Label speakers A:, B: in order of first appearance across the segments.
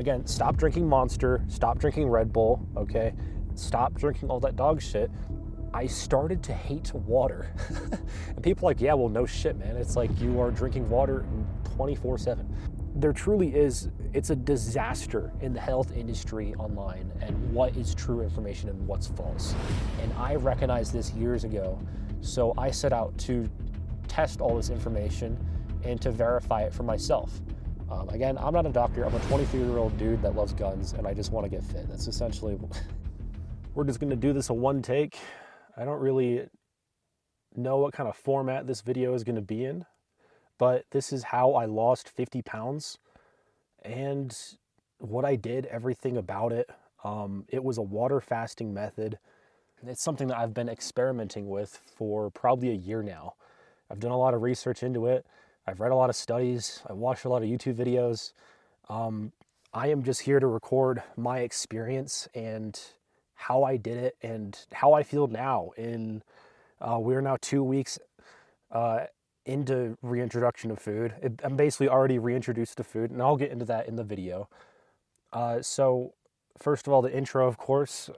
A: Again, stop drinking Monster, stop drinking Red Bull, okay? Stop drinking all that dog shit. I started to hate water. And people are like, yeah, well, no shit, man. It's like you are drinking water 24/7. There truly is, it's a disaster in the health industry online and what is true information and what's false. And I recognized this years ago. So I set out to test all this information and to verify it for myself. Again, I'm not a doctor. I'm a 23-year-old dude that loves guns and I just want to get fit. That's essentially, we're just going to do this a one take. I don't really know what kind of format this video is going to be in, but this is how I lost 50 pounds and what I did, everything about it. It was a water fasting method. It's something that I've been experimenting with for probably a year now. I've done a lot of research into it. I've read a lot of studies. I've watched a lot of YouTube videos. I am just here to record my experience and how I did it and how I feel now. We're now 2 weeks into reintroduction of food. I'm basically already reintroduced to food, and I'll get into that in the video. So first of all, the intro, of course.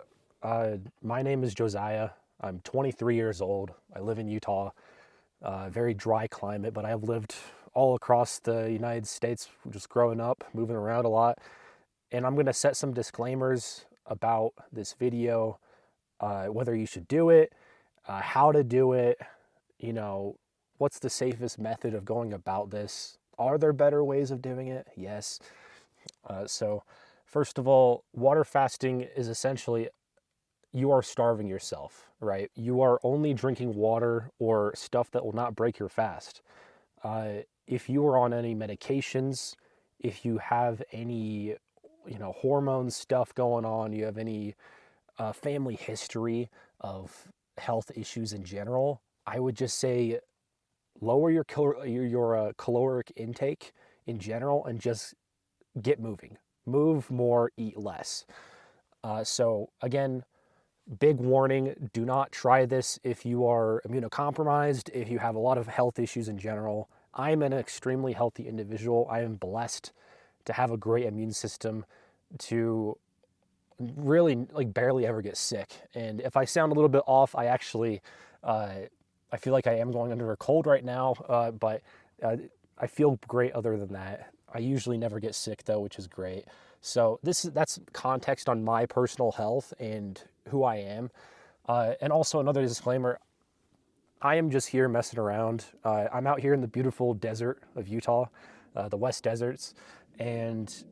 A: My name is Josiah. I'm 23 years old. I live in Utah. Very dry climate, but I've lived all across the United States, just growing up, moving around a lot. And I'm going to set some disclaimers about this video, whether you should do it, how to do it, what's the safest method of going about this? Are there better ways of doing it? Yes. So first of all, water fasting is essentially you are starving yourself, right? You are only drinking water or stuff that will not break your fast. If you are on any medications, if you have any, hormone stuff going on, you have any family history of health issues in general, I would just say lower your caloric intake in general and just get moving. Move more, eat less. So again, big warning, do not try this if you are immunocompromised, if you have a lot of health issues in general. I'm an extremely healthy individual. I am blessed to have a great immune system, to really barely ever get sick. And if I sound a little bit off, I actually, I feel like I am going under a cold right now, but I feel great other than that. I usually never get sick though, which is great. So that's context on my personal health and who I am. And also another disclaimer, I am just here messing around. I'm out here in the beautiful desert of Utah, the West Deserts, and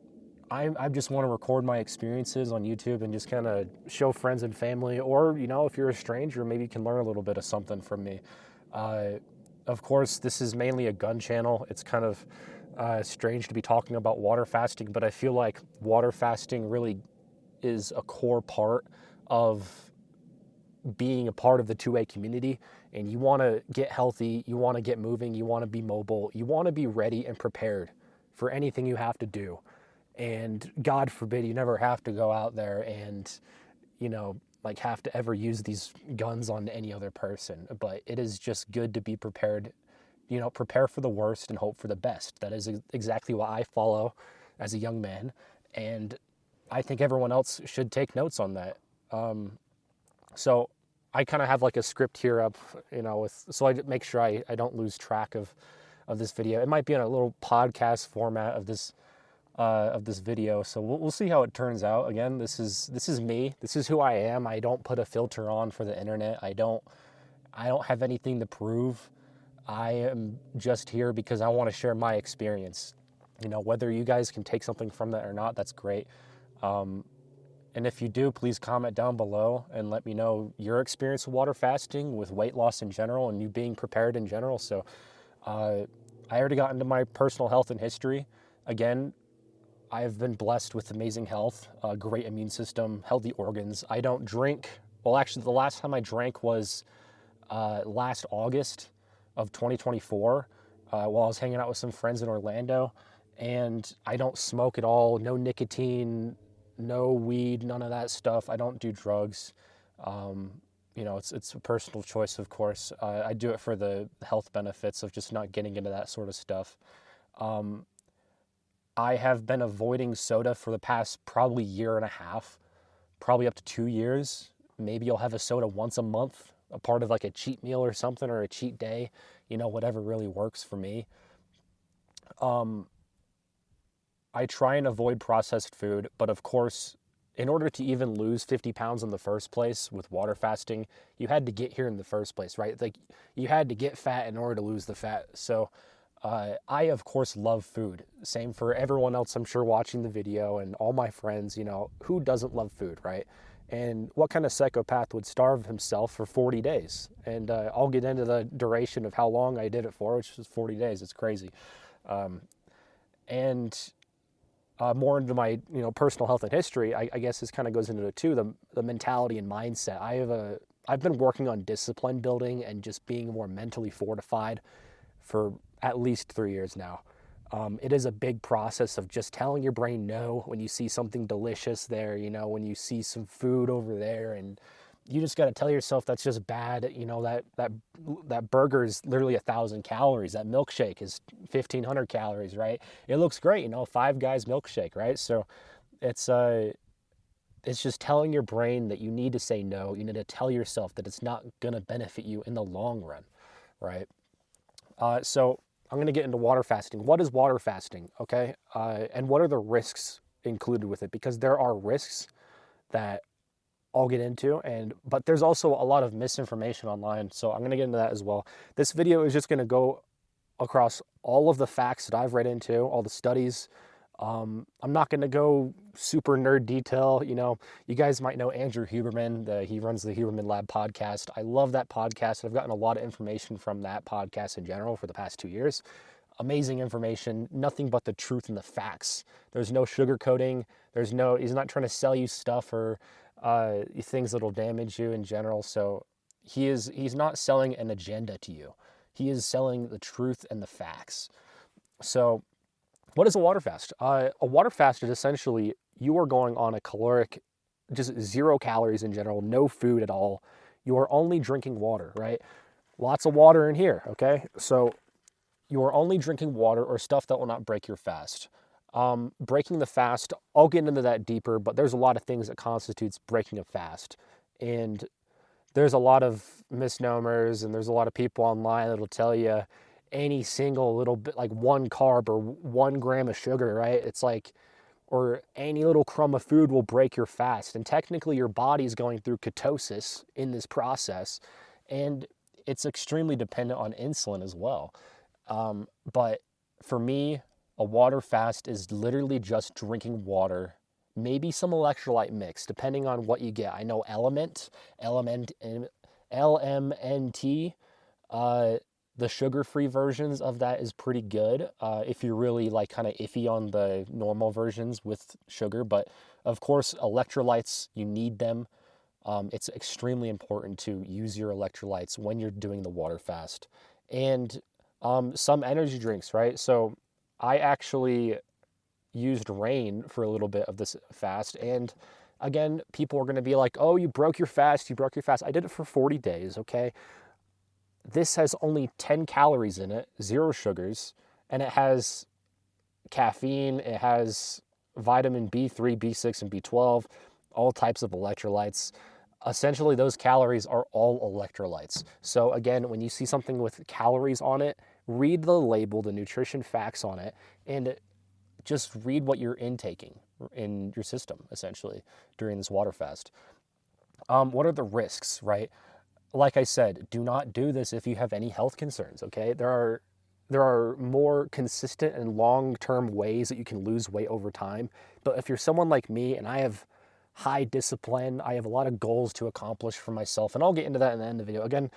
A: I just want to record my experiences on YouTube and just kind of show friends and family, or, if you're a stranger, maybe you can learn a little bit of something from me. Of course, this is mainly a gun channel. It's kind of strange to be talking about water fasting, but I feel like water fasting really is a core part of being a part of the 2A community. And you want to get healthy, you want to get moving, you want to be mobile, you want to be ready and prepared for anything you have to do. And God forbid you never have to go out there and, have to ever use these guns on any other person. But it is just good to be prepared, prepare for the worst and hope for the best. That is exactly what I follow as a young man. And I think everyone else should take notes on that. So I kind of have like a script here up, so I make sure I don't lose track of this video. It might be in a little podcast format of this video. So we'll see how it turns out. Again, this is me. This is who I am. I don't put a filter on for the internet. I don't have anything to prove. I am just here because I want to share my experience. Whether you guys can take something from that or not, that's great. And if you do, please comment down below and let me know your experience with water fasting, with weight loss in general, and you being prepared in general. So I already got into my personal health and history. Again, I've been blessed with amazing health, a great immune system, healthy organs. I don't drink. Well, actually, the last time I drank was last August of 2024 while I was hanging out with some friends in Orlando. And I don't smoke at all, no nicotine, no weed, none of that stuff. I don't do drugs. It's a personal choice, of course. I do it for the health benefits of just not getting into that sort of stuff. I have been avoiding soda for the past probably year and a half, probably up to 2 years. Maybe you'll have a soda once a month, a part of like a cheat meal or something, or a cheat day, whatever really works for me. I try and avoid processed food, but of course, in order to even lose 50 pounds in the first place with water fasting, you had to get here in the first place, right? Like you had to get fat in order to lose the fat. So I, of course, love food. Same for everyone else, I'm sure, watching the video and all my friends, who doesn't love food, right? And what kind of psychopath would starve himself for 40 days? And I'll get into the duration of how long I did it for, which was 40 days. It's crazy. And more into my personal health and history, I guess this kind of goes into it too, the mentality and mindset. I've been working on discipline building and just being more mentally fortified for at least 3 years now. It is a big process of just telling your brain no when you see something delicious there, when you see some food over there, and you just got to tell yourself that's just bad. That burger is literally 1,000 calories. That milkshake is 1,500 calories, right? It looks great, Five Guys milkshake, right? So it's just telling your brain that you need to say no. You need to tell yourself that it's not going to benefit you in the long run, right? So I'm going to get into water fasting. What is water fasting, okay? And what are the risks included with it? Because there are risks that I'll get into, but there's also a lot of misinformation online, so I'm going to get into that as well. This video is just going to go across all of the facts that I've read into, all the studies. I'm not going to go super nerd detail. You guys might know Andrew Huberman. He runs the Huberman Lab podcast. I love that podcast. I've gotten a lot of information from that podcast in general for the past 2 years. Amazing information, nothing but the truth and the facts. There's no sugarcoating. He's not trying to sell you stuff or things that'll damage you in general. So he's not selling an agenda to you. He is selling the truth and the facts. So what is a water fast? A water fast is essentially you are going on a caloric, just 0 calories in general, no food at all. You are only drinking water, right? Lots of water in here, okay? So you are only drinking water or stuff that will not break your fast. Breaking the fast, I'll get into that deeper, but there's a lot of things that constitutes breaking a fast. And there's a lot of misnomers, and there's a lot of people online that'll tell you any single little bit, like 1 carb or 1 gram of sugar, right? It's like, or any little crumb of food will break your fast. And technically your body's going through ketosis in this process, and it's extremely dependent on insulin as well. But for me, a water fast is literally just drinking water, maybe some electrolyte mix, depending on what you get. I know LMNT, the sugar-free versions of that is pretty good if you're really like kind of iffy on the normal versions with sugar. But of course, electrolytes, you need them. It's extremely important to use your electrolytes when you're doing the water fast. And some energy drinks, right? So I actually used rain for a little bit of this fast. And again, people are going to be like, oh, you broke your fast. I did it for 40 days, okay? This has only 10 calories in it, 0 sugars, and it has caffeine, it has vitamin B3, B6, and B12, all types of electrolytes. Essentially, those calories are all electrolytes. So again, when you see something with calories on it, read the label, the nutrition facts on it, and just read what you're intaking in your system, essentially, during this water fast. What are the risks, right? Like I said, do not do this if you have any health concerns, okay? There are more consistent and long-term ways that you can lose weight over time. But if you're someone like me and I have high discipline, I have a lot of goals to accomplish for myself, and I'll get into that in the end of the video. Again,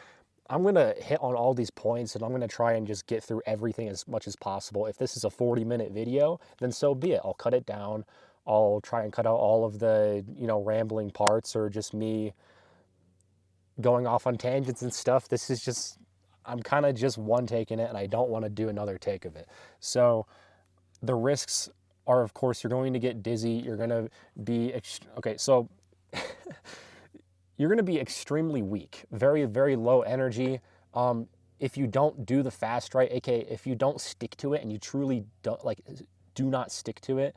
A: I'm going to hit on all these points, and I'm going to try and just get through everything as much as possible. If this is a 40-minute video, then so be it. I'll cut it down. I'll try and cut out all of the, rambling parts or just me going off on tangents and stuff. This is just, I'm kind of just one taking it, and I don't want to do another take of it. So the risks are, of course, you're going to get dizzy. You're going to be, you're going to be extremely weak, very, very low energy. If you don't do the fast right, aka if you don't stick to it and you truly don't, do not stick to it,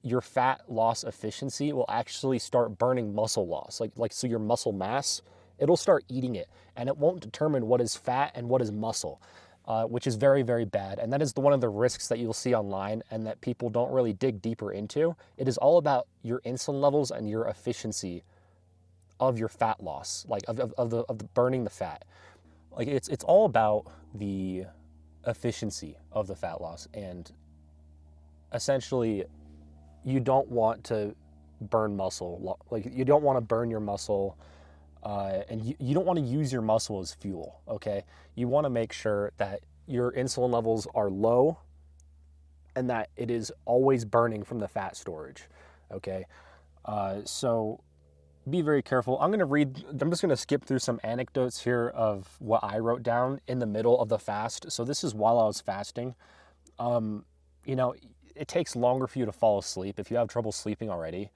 A: your fat loss efficiency will actually start burning muscle loss. So your muscle mass, it'll start eating it, and it won't determine what is fat and what is muscle, which is very, very bad. And that is one of the risks that you'll see online and that people don't really dig deeper into. It is all about your insulin levels and your efficiency of your fat loss, like of the burning the fat. Like it's all about the efficiency of the fat loss, and essentially you don't want to burn muscle. Like you don't want to burn your muscle, and you don't want to use your muscle as fuel, okay? You want to make sure that your insulin levels are low and that it is always burning from the fat storage, okay? So be very careful. I'm just going to skip through some anecdotes here of what I wrote down in the middle of the fast. So this is while I was fasting. It takes longer for you to fall asleep. If you have trouble sleeping already,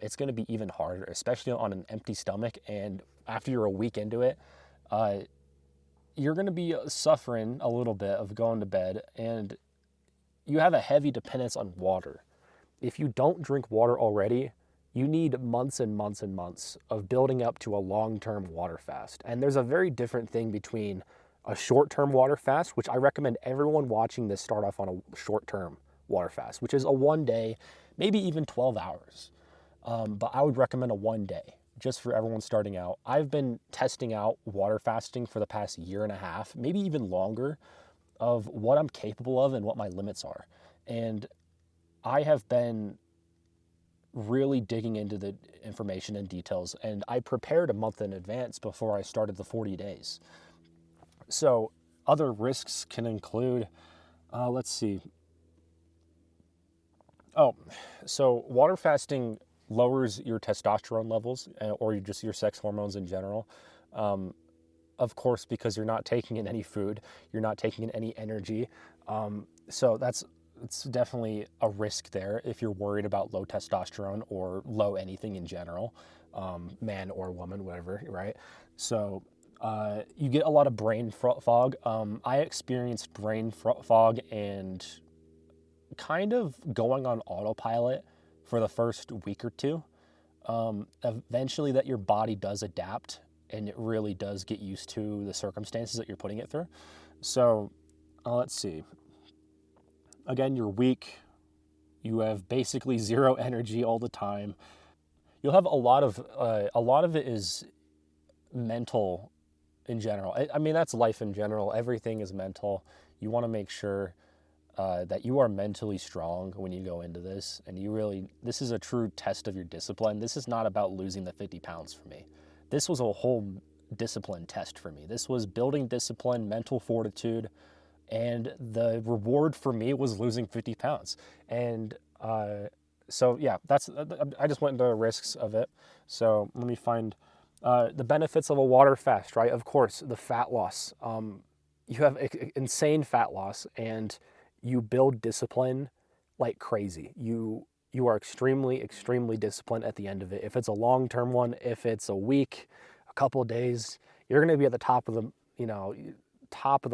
A: it's going to be even harder, especially on an empty stomach. And after you're a week into it, you're going to be suffering a little bit of going to bed, and you have a heavy dependence on water. If you don't drink water already, you need months and months and months of building up to a long-term water fast. And there's a very different thing between a short-term water fast, which I recommend everyone watching this start off on a short-term water fast, which is a 1 day, maybe even 12 hours. But I would recommend a 1 day just for everyone starting out. I've been testing out water fasting for the past year and a half, maybe even longer, of what I'm capable of and what my limits are. And I have been really digging into the information and details, and I prepared a month in advance before I started the 40 days. So other risks can include, let's see. So water fasting lowers your testosterone levels, or just your sex hormones in general. Of course, because you're not taking in any food, you're not taking in any energy. So it's definitely a risk there if you're worried about low testosterone or low anything in general, man or woman, whatever, right? So you get a lot of brain fog. I experienced brain fog and kind of going on autopilot for the first week or two. Eventually that your body does adapt, and it really does get used to the circumstances that you're putting it through. So let's see. Again, you're weak. You have basically zero energy all the time. You'll have a lot of it is mental in general. I mean, that's life in general. Everything is mental. You want to make sure that you are mentally strong when you go into this, and this is a true test of your discipline. This is not about losing the 50 pounds for me. This was a whole discipline test for me. This was building discipline, mental fortitude, and the reward for me was losing 50 pounds. And so yeah, I just went into the risks of it. So let me find the benefits of a water fast, right? Of course, the fat loss. You have insane fat loss, and you build discipline like crazy. You are extremely, extremely disciplined at the end of it. If it's a long-term one, if it's a week, a couple of days, you're going to be at the top of the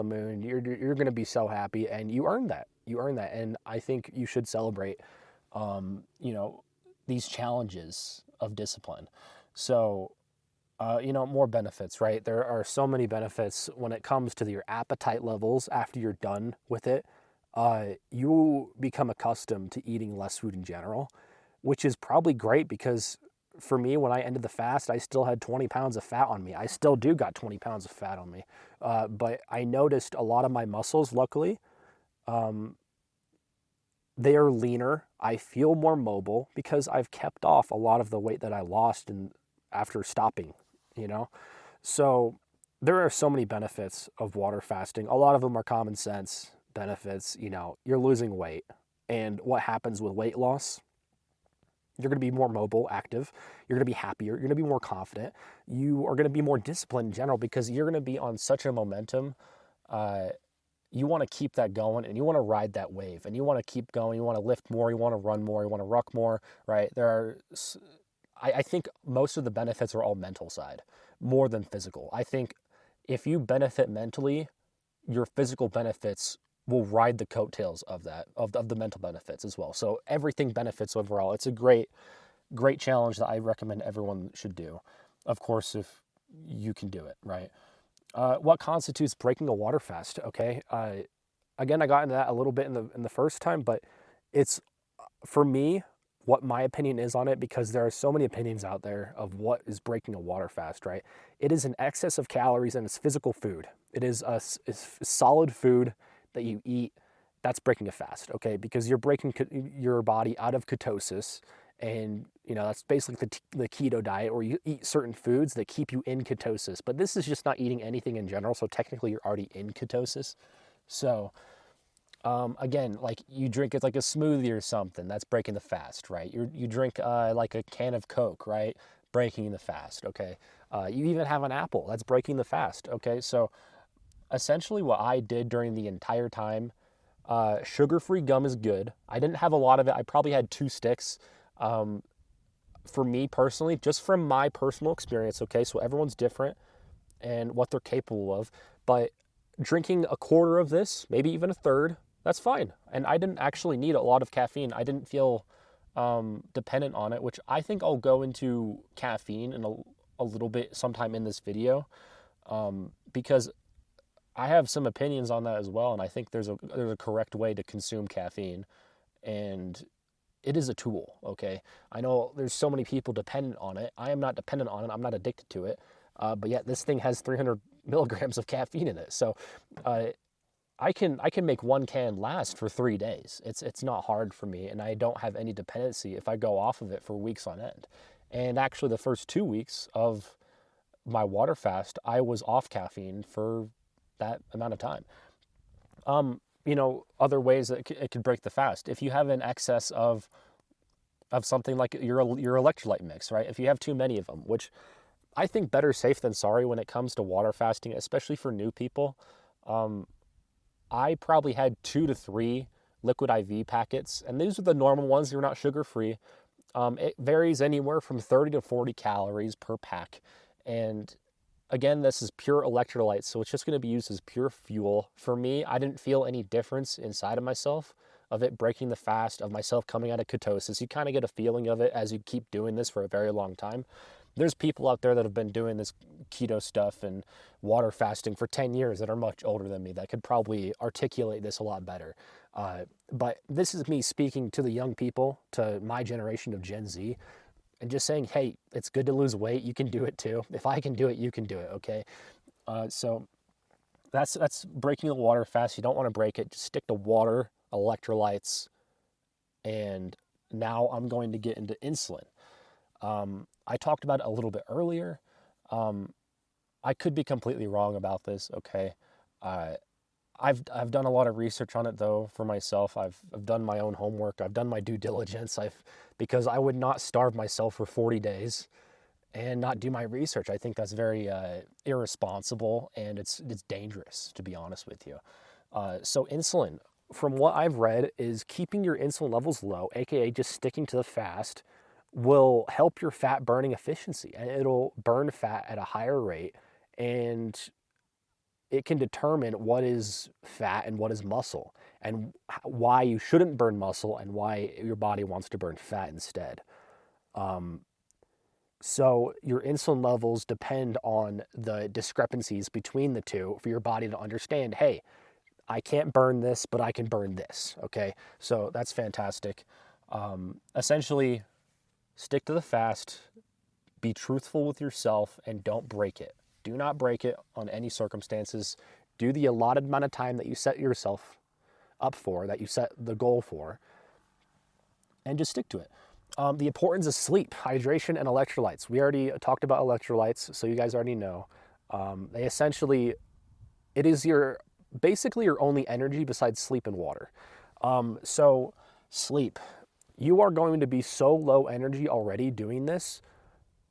A: moon. You're going to be so happy, and you earned that. And I think you should celebrate, these challenges of discipline. So, more benefits, right? There are so many benefits when it comes to your appetite levels after you're done with it. You become accustomed to eating less food in general, which is probably great, because for me, when I ended the fast, I still had 20 pounds of fat on me. I still do got 20 pounds of fat on me. But I noticed a lot of my muscles, luckily, they are leaner. I feel more mobile because I've kept off a lot of the weight that I lost after stopping, So there are so many benefits of water fasting. A lot of them are common sense benefits. You're losing weight. And what happens with weight loss? You're going to be more mobile, active. You're going to be happier. You're going to be more confident. You are going to be more disciplined in general, because you're going to be on such a momentum. You want to keep that going, and you want to ride that wave, and you want to keep going. You want to lift more. You want to run more. You want to ruck more, right? I think most of the benefits are all mental side more than physical. I think if you benefit mentally, your physical benefits will ride the coattails of that, of the mental benefits as well. So everything benefits overall. It's a great challenge that I recommend everyone should do. Of course, if you can do it, right? What constitutes breaking a water fast? Okay. Again, I got into that a little bit in the first time, but it's, for me, what my opinion is on it, because there are so many opinions out there of what is breaking a water fast, right? It is an excess of calories and it's physical food. It is it's solid food that you eat. That's breaking a fast, okay? Because you're breaking your body out of ketosis, and that's basically the keto diet, or you eat certain foods that keep you in ketosis. But this is just not eating anything in general, so technically you're already in ketosis. So again, like you drink it like a smoothie or something, that's breaking the fast, right? You drink like a can of Coke, right? Breaking the fast, okay? You even have an apple, that's breaking the fast, okay? So essentially what I did during the entire time, sugar-free gum is good. I didn't have a lot of it. I probably had 2 sticks. For me personally, just from my personal experience, okay? So everyone's different and what they're capable of, but drinking a quarter of this, maybe even a third, that's fine. And I didn't actually need a lot of caffeine. I didn't feel dependent on it, which I think I'll go into caffeine in a little bit sometime in this video, because I have some opinions on that as well, and I think there's a correct way to consume caffeine, and it is a tool, okay? I know there's so many people dependent on it. I am not dependent on it. I'm not addicted to it, but yet this thing has 300 milligrams of caffeine in it. So I can make 1 can last for 3 days. It's not hard for me, and I don't have any dependency if I go off of it for weeks on end. And actually, the first 2 weeks of my water fast, I was off caffeine for that amount of time. Other ways that it could break the fast. If you have an excess of something like your electrolyte mix, right? If you have too many of them, which I think better safe than sorry when it comes to water fasting, especially for new people. I probably had 2 to 3 liquid IV packets, and these are the normal ones. They're not sugar-free. It varies anywhere from 30 to 40 calories per pack. And again, this is pure electrolytes, so it's just going to be used as pure fuel. For me, I didn't feel any difference inside of myself of it breaking the fast, of myself coming out of ketosis. You kind of get a feeling of it as you keep doing this for a very long time. There's people out there that have been doing this keto stuff and water fasting for 10 years that are much older than me that could probably articulate this a lot better. But this is me speaking to the young people, to my generation of Gen Z, and just saying, hey, it's good to lose weight. You can do it too. If I can do it, you can do it, okay? So that's breaking the water fast. You don't want to break it. Just stick to water, electrolytes, and now I'm going to get into insulin. I talked about it a little bit earlier. I could be completely wrong about this, okay? I've done a lot of research on it though for myself. I've done my own homework. I've done my due diligence. Because I would not starve myself for 40 days and not do my research. I think that's very irresponsible, and it's dangerous, to be honest with you. So insulin, from what I've read, is keeping your insulin levels low, aka just sticking to the fast, will help your fat burning efficiency, and it'll burn fat at a higher rate, and it can determine what is fat and what is muscle, and why you shouldn't burn muscle and why your body wants to burn fat instead. So your insulin levels depend on the discrepancies between the two for your body to understand, hey, I can't burn this, but I can burn this, okay? So that's fantastic. Essentially, stick to the fast, be truthful with yourself, and don't break it. Do not break it on any circumstances. Do the allotted amount of time that you set yourself up for, that you set the goal for, and just stick to it. The importance of sleep, hydration, and electrolytes. We already talked about electrolytes, so you guys already know. They essentially, it is basically your only energy besides sleep and water. So sleep. You are going to be so low energy already doing this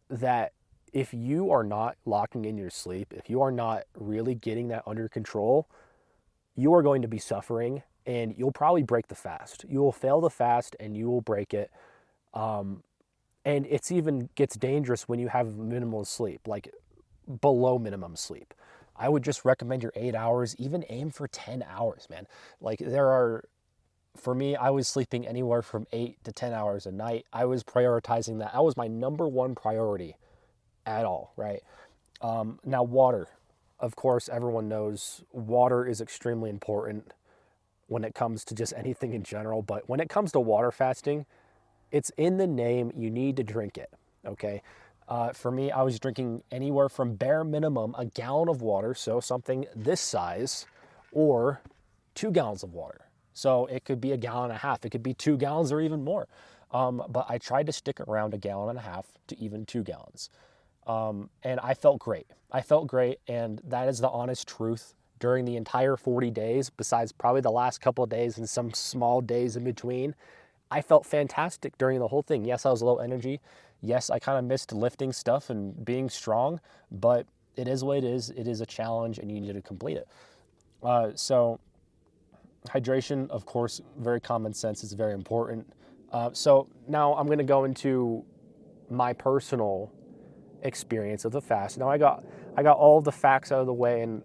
A: that if you are not locking in your sleep, if you are not really getting that under control, you are going to be suffering, and you'll probably break the fast. You will fail the fast and you will break it. And it's even gets dangerous when you have minimal sleep, like below minimum sleep. I would just recommend your 8 hours, even aim for 10 hours, man. Like for me, I was sleeping anywhere from 8 to 10 hours a night. I was prioritizing that. That was my number one priority at all, right? Now, water. Of course, everyone knows water is extremely important when it comes to just anything in general. But when it comes to water fasting, it's in the name. You need to drink it, okay? For me, I was drinking anywhere from bare minimum a gallon of water, so something this size, or 2 gallons of water. So it could be a gallon and a half. It could be 2 gallons or even more. But I tried to stick around a gallon and a half to even 2 gallons. And I felt great. I felt great, and that is the honest truth. During the entire 40 days, besides probably the last couple of days and some small days in between, I felt fantastic during the whole thing. Yes, I was low energy. Yes, I kind of missed lifting stuff and being strong, but it is what it is. It is a challenge, and you need to complete it. So hydration, of course, very common sense. It's very important. So now I'm going to go into my personal experience of the fast. Now I got all the facts out of the way, and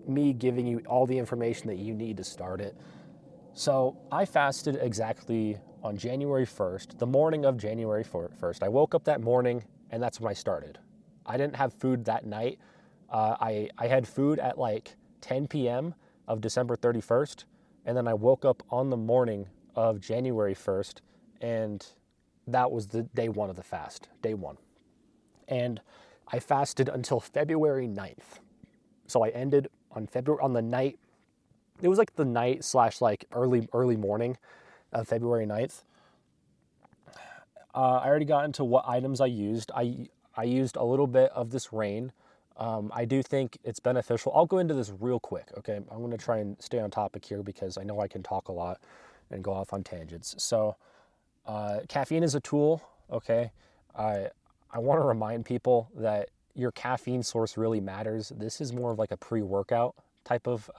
A: me giving you all the information that you need to start it. So I fasted exactly on January 1st, the morning of January 1st. I woke up that morning, and that's when I started. I didn't have food that night. I had food at like 10 p.m. of December 31st, and then I woke up on the morning of January 1st, and that was the day one of the fast, day one. And I fasted until February 9th. So I ended on the night. It was like the night / like early morning of February 9th. I already got into what items I used. I used a little bit of this rain. I do think it's beneficial. I'll go into this real quick, okay? I'm going to try and stay on topic here because I know I can talk a lot and go off on tangents. So caffeine is a tool, okay? I want to remind people that your caffeine source really matters. This is more of like a pre-workout type of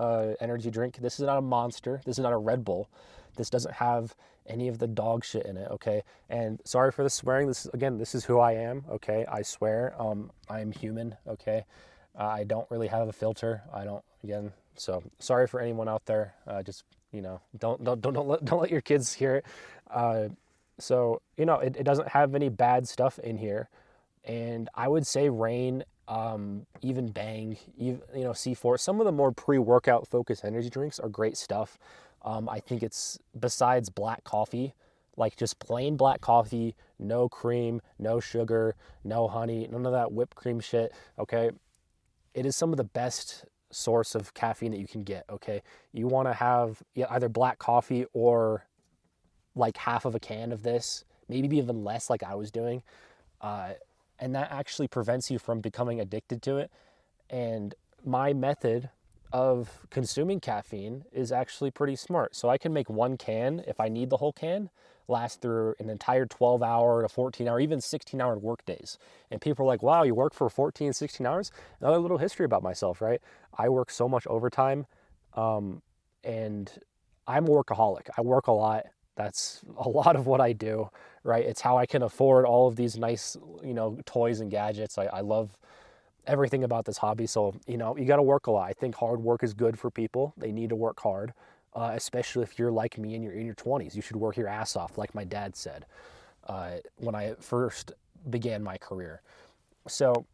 A: energy drink. This is not a Monster. This is not a Red Bull. This doesn't have any of the dog shit in it, okay? And sorry for the swearing. This is who I am, okay? I swear. I'm human, okay? I don't really have a filter. So sorry for anyone out there. Just, don't let your kids hear it. So, it doesn't have any bad stuff in here. And I would say Rain, even Bang, C4, some of the more pre-workout focused energy drinks are great stuff. I think it's, besides black coffee, like just plain black coffee, no cream, no sugar, no honey, none of that whipped cream shit, okay? It is some of the best source of caffeine that you can get, okay? You want to have either black coffee or like half of a can of this, maybe even less like I was doing. And that actually prevents you from becoming addicted to it. And my method of consuming caffeine is actually pretty smart. So I can make one can, if I need the whole can, last through an entire 12-hour to 14-hour, even 16-hour work days. And people are like, wow, you work for 14, 16 hours? Another little history about myself, right? I work so much overtime, and I'm a workaholic. I work a lot. That's a lot of what I do, right? It's how I can afford all of these nice, toys and gadgets. I love everything about this hobby. So, you got to work a lot. I think hard work is good for people. They need to work hard, especially if you're like me and you're in your 20s. You should work your ass off, like my dad said when I first began my career. So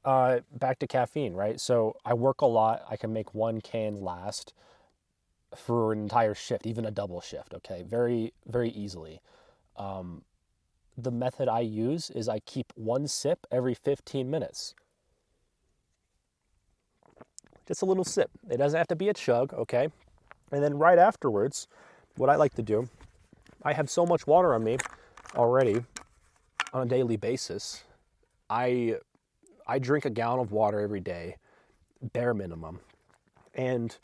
A: back to caffeine, right? So I work a lot. I can make one can last for an entire shift, even a double shift, okay? Very, very easily. The method I use is I keep one sip every 15 minutes. Just a little sip. It doesn't have to be a chug, okay? And then right afterwards, what I like to do, I have so much water on me already on a daily basis. I drink a gallon of water every day, bare minimum. And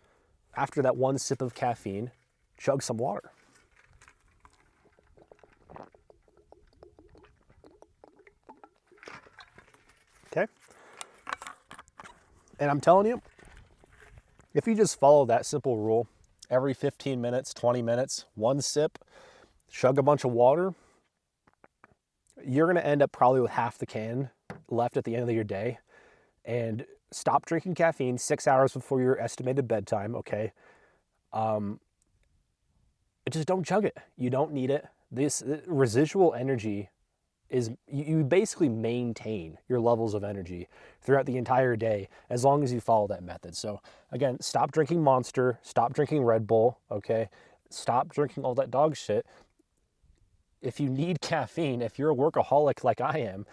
A: after that one sip of caffeine, chug some water. Okay? And I'm telling you, if you just follow that simple rule, every 15 minutes, 20 minutes, one sip, chug a bunch of water, you're going to end up probably with half the can left at the end of your day. And stop drinking caffeine 6 hours before your estimated bedtime, okay? Um, just don't chug it. You don't need it. This residual energy is, you basically maintain your levels of energy throughout the entire day as long as you follow that method. So again, stop drinking Monster, stop drinking Red Bull, okay? Stop drinking all that dog shit. If you need caffeine, if you're a workaholic like I am,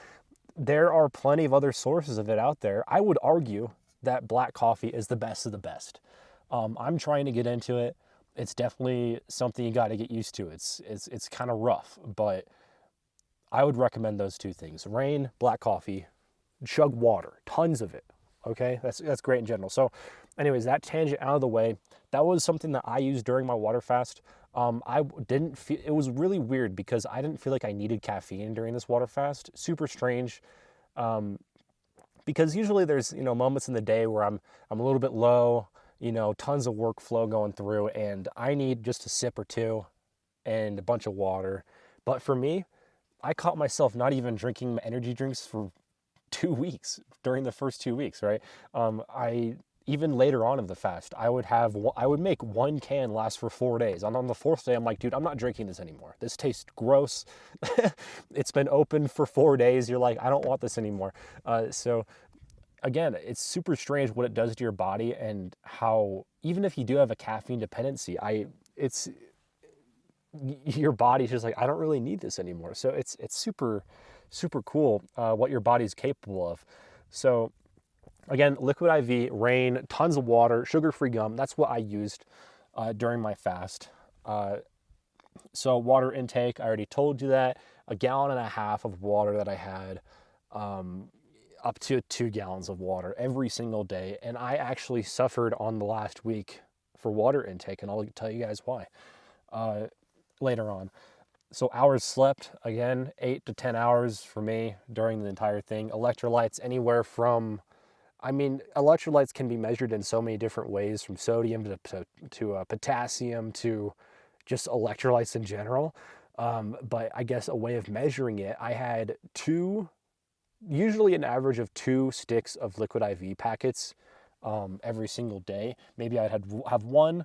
A: there are plenty of other sources of it out there. I would argue that black coffee is the best of the best. I'm trying to get into it. It's definitely something you got to get used to. It's kind of rough, but I would recommend those two things. Rain, black coffee, chug water, tons of it. Okay, that's great in general. So anyways, that tangent out of the way, that was something that I used during my water fast. I didn't feel, it was really weird because I didn't feel like I needed caffeine during this water fast. Super strange. Because usually there's, moments in the day where I'm a little bit low, tons of workflow going through, and I need just a sip or two and a bunch of water. But for me, I caught myself not even drinking energy drinks for 2 weeks during the first 2 weeks, right? I even later on in the fast, I would make one can last for 4 days. And on the fourth day, I'm like, dude, I'm not drinking this anymore. This tastes gross. It's been open for 4 days. You're like, I don't want this anymore. So again, it's super strange what it does to your body and how, even if you do have a caffeine dependency, your body's just like, I don't really need this anymore. So it's super, super cool what your body's capable of. So again, liquid IV, rain, tons of water, sugar-free gum. That's what I used during my fast. So water intake, I already told you that. 1.5 gallons of water that I had, up to 2 gallons of water every single day. And I actually suffered on the last week for water intake, and I'll tell you guys why later on. So hours slept, again, 8 to 10 hours for me during the entire thing. Electrolytes anywhere from, electrolytes can be measured in so many different ways, from sodium to potassium to just electrolytes in general. But I guess a way of measuring it, I had usually an average of 2 sticks of liquid IV packets every single day. Maybe I'd have one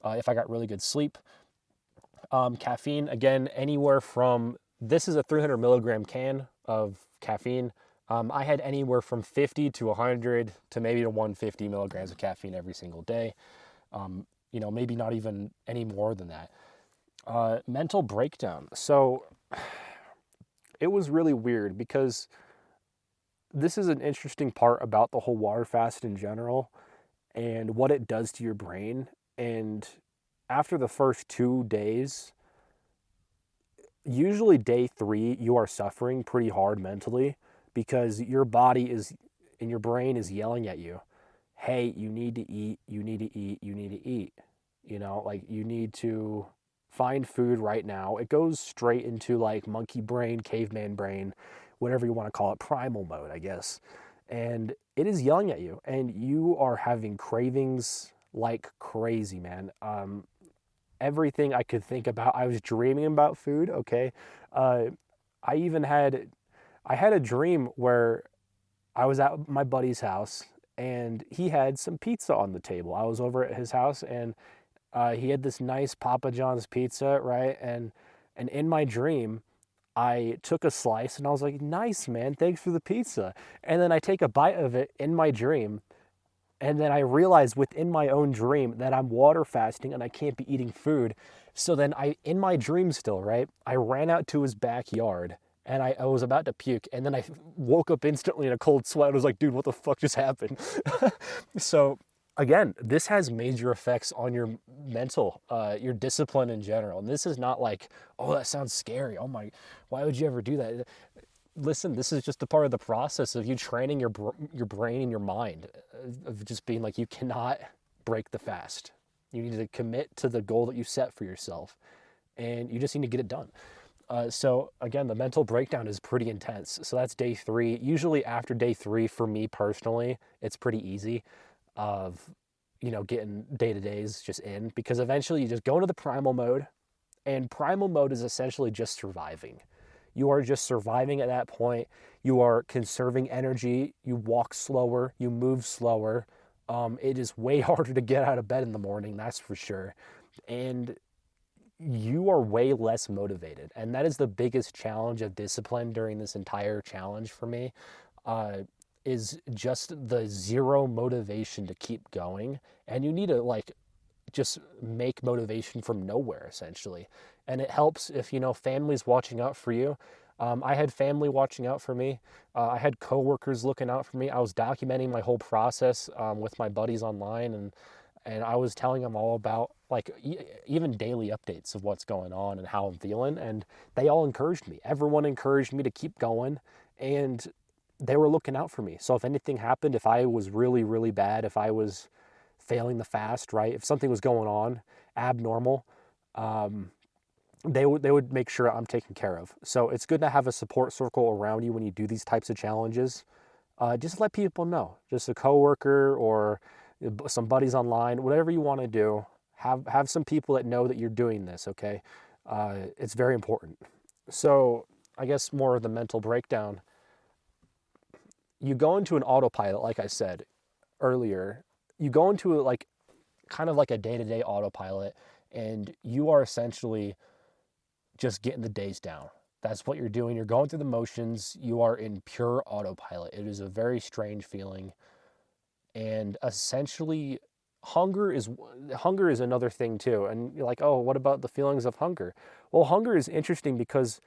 A: if I got really good sleep. Caffeine, again, anywhere from, this is a 300 milligram can of caffeine. I had anywhere from 50 to 100 to maybe to 150 milligrams of caffeine every single day. Maybe not even any more than that. Mental breakdown. So it was really weird because this is an interesting part about the whole water fast in general and what it does to your brain. And after the first 2 days, usually day 3, you are suffering pretty hard mentally because your body and your brain is yelling at you, hey, you need to eat, you need to eat, you need to eat. You need to find food right now. It goes straight into like monkey brain, caveman brain, whatever you want to call it, primal mode, I guess. And it is yelling at you, and you are having cravings like crazy, man. Everything I could think about, I was dreaming about food, okay? I had a dream where I was at my buddy's house, and he had some pizza on the table. I was over at his house, and he had this nice Papa John's pizza, right? And in my dream, I took a slice, and I was like, nice, man, thanks for the pizza. And then I take a bite of it in my dream, and then I realized within my own dream that I'm water fasting and I can't be eating food. So then in my dream still, right, I ran out to his backyard and I was about to puke. And then I woke up instantly in a cold sweat. I was like, dude, what the fuck just happened? So again, this has major effects on your mental, your discipline in general. And this is not like, oh, that sounds scary. Oh my, why would you ever do that? Listen, this is just a part of the process of you training your brain and your mind, of just being like, you cannot break the fast. You need to commit to the goal that you set for yourself, and you just need to get it done. So again, the mental breakdown is pretty intense. So that's day 3. Usually after day 3, for me personally, it's pretty easy of, getting day-to-days just in, because eventually you just go into the primal mode, and primal mode is essentially just surviving. You are just surviving at that point. You are conserving energy. You walk slower. You move slower. It is way harder to get out of bed in the morning, that's for sure. And you are way less motivated. And that is the biggest challenge of discipline during this entire challenge for me, is just the zero motivation to keep going. And you need to like just make motivation from nowhere, essentially. And it helps if, family's watching out for you. I had family watching out for me. I had coworkers looking out for me. I was documenting my whole process with my buddies online, and I was telling them all about like even daily updates of what's going on and how I'm feeling. And they all encouraged me. Everyone encouraged me to keep going, and they were looking out for me. So if anything happened, if I was really, really bad, if I was failing the fast, right? If something was going on abnormal, they would make sure I'm taken care of. So it's good to have a support circle around you when you do these types of challenges. Just let people know, just a coworker or some buddies online, whatever you want to do. Have some people that know that you're doing this. Okay, it's very important. So I guess more of the mental breakdown. You go into an autopilot, like I said earlier. You go into like kind of like a day-to-day autopilot, and you are essentially just getting the days down. That's what you're doing. You're going through the motions. You are in pure autopilot. It is a very strange feeling. And essentially, hunger is another thing too. And you're like, oh, what about the feelings of hunger? Well, hunger is interesting because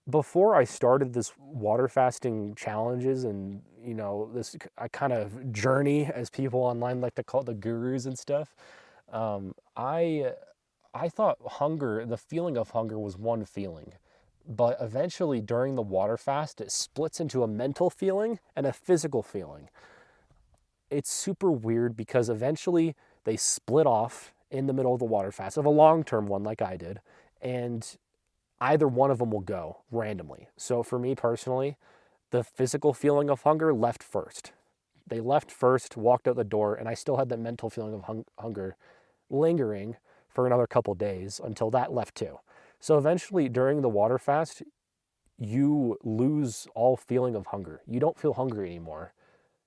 A: before I started this water fasting challenges and, this kind of journey, as people online like to call it, the gurus and stuff, I thought hunger, the feeling of hunger was one feeling. But eventually during the water fast, it splits into a mental feeling and a physical feeling. It's super weird because eventually they split off in the middle of the water fast, of a long-term one like I did, and either one of them will go randomly. So for me personally, the physical feeling of hunger left first. They left first, walked out the door, and I still had that mental feeling of hunger lingering for another couple days until that left too. So eventually during the water fast, you lose all feeling of hunger. You don't feel hungry anymore.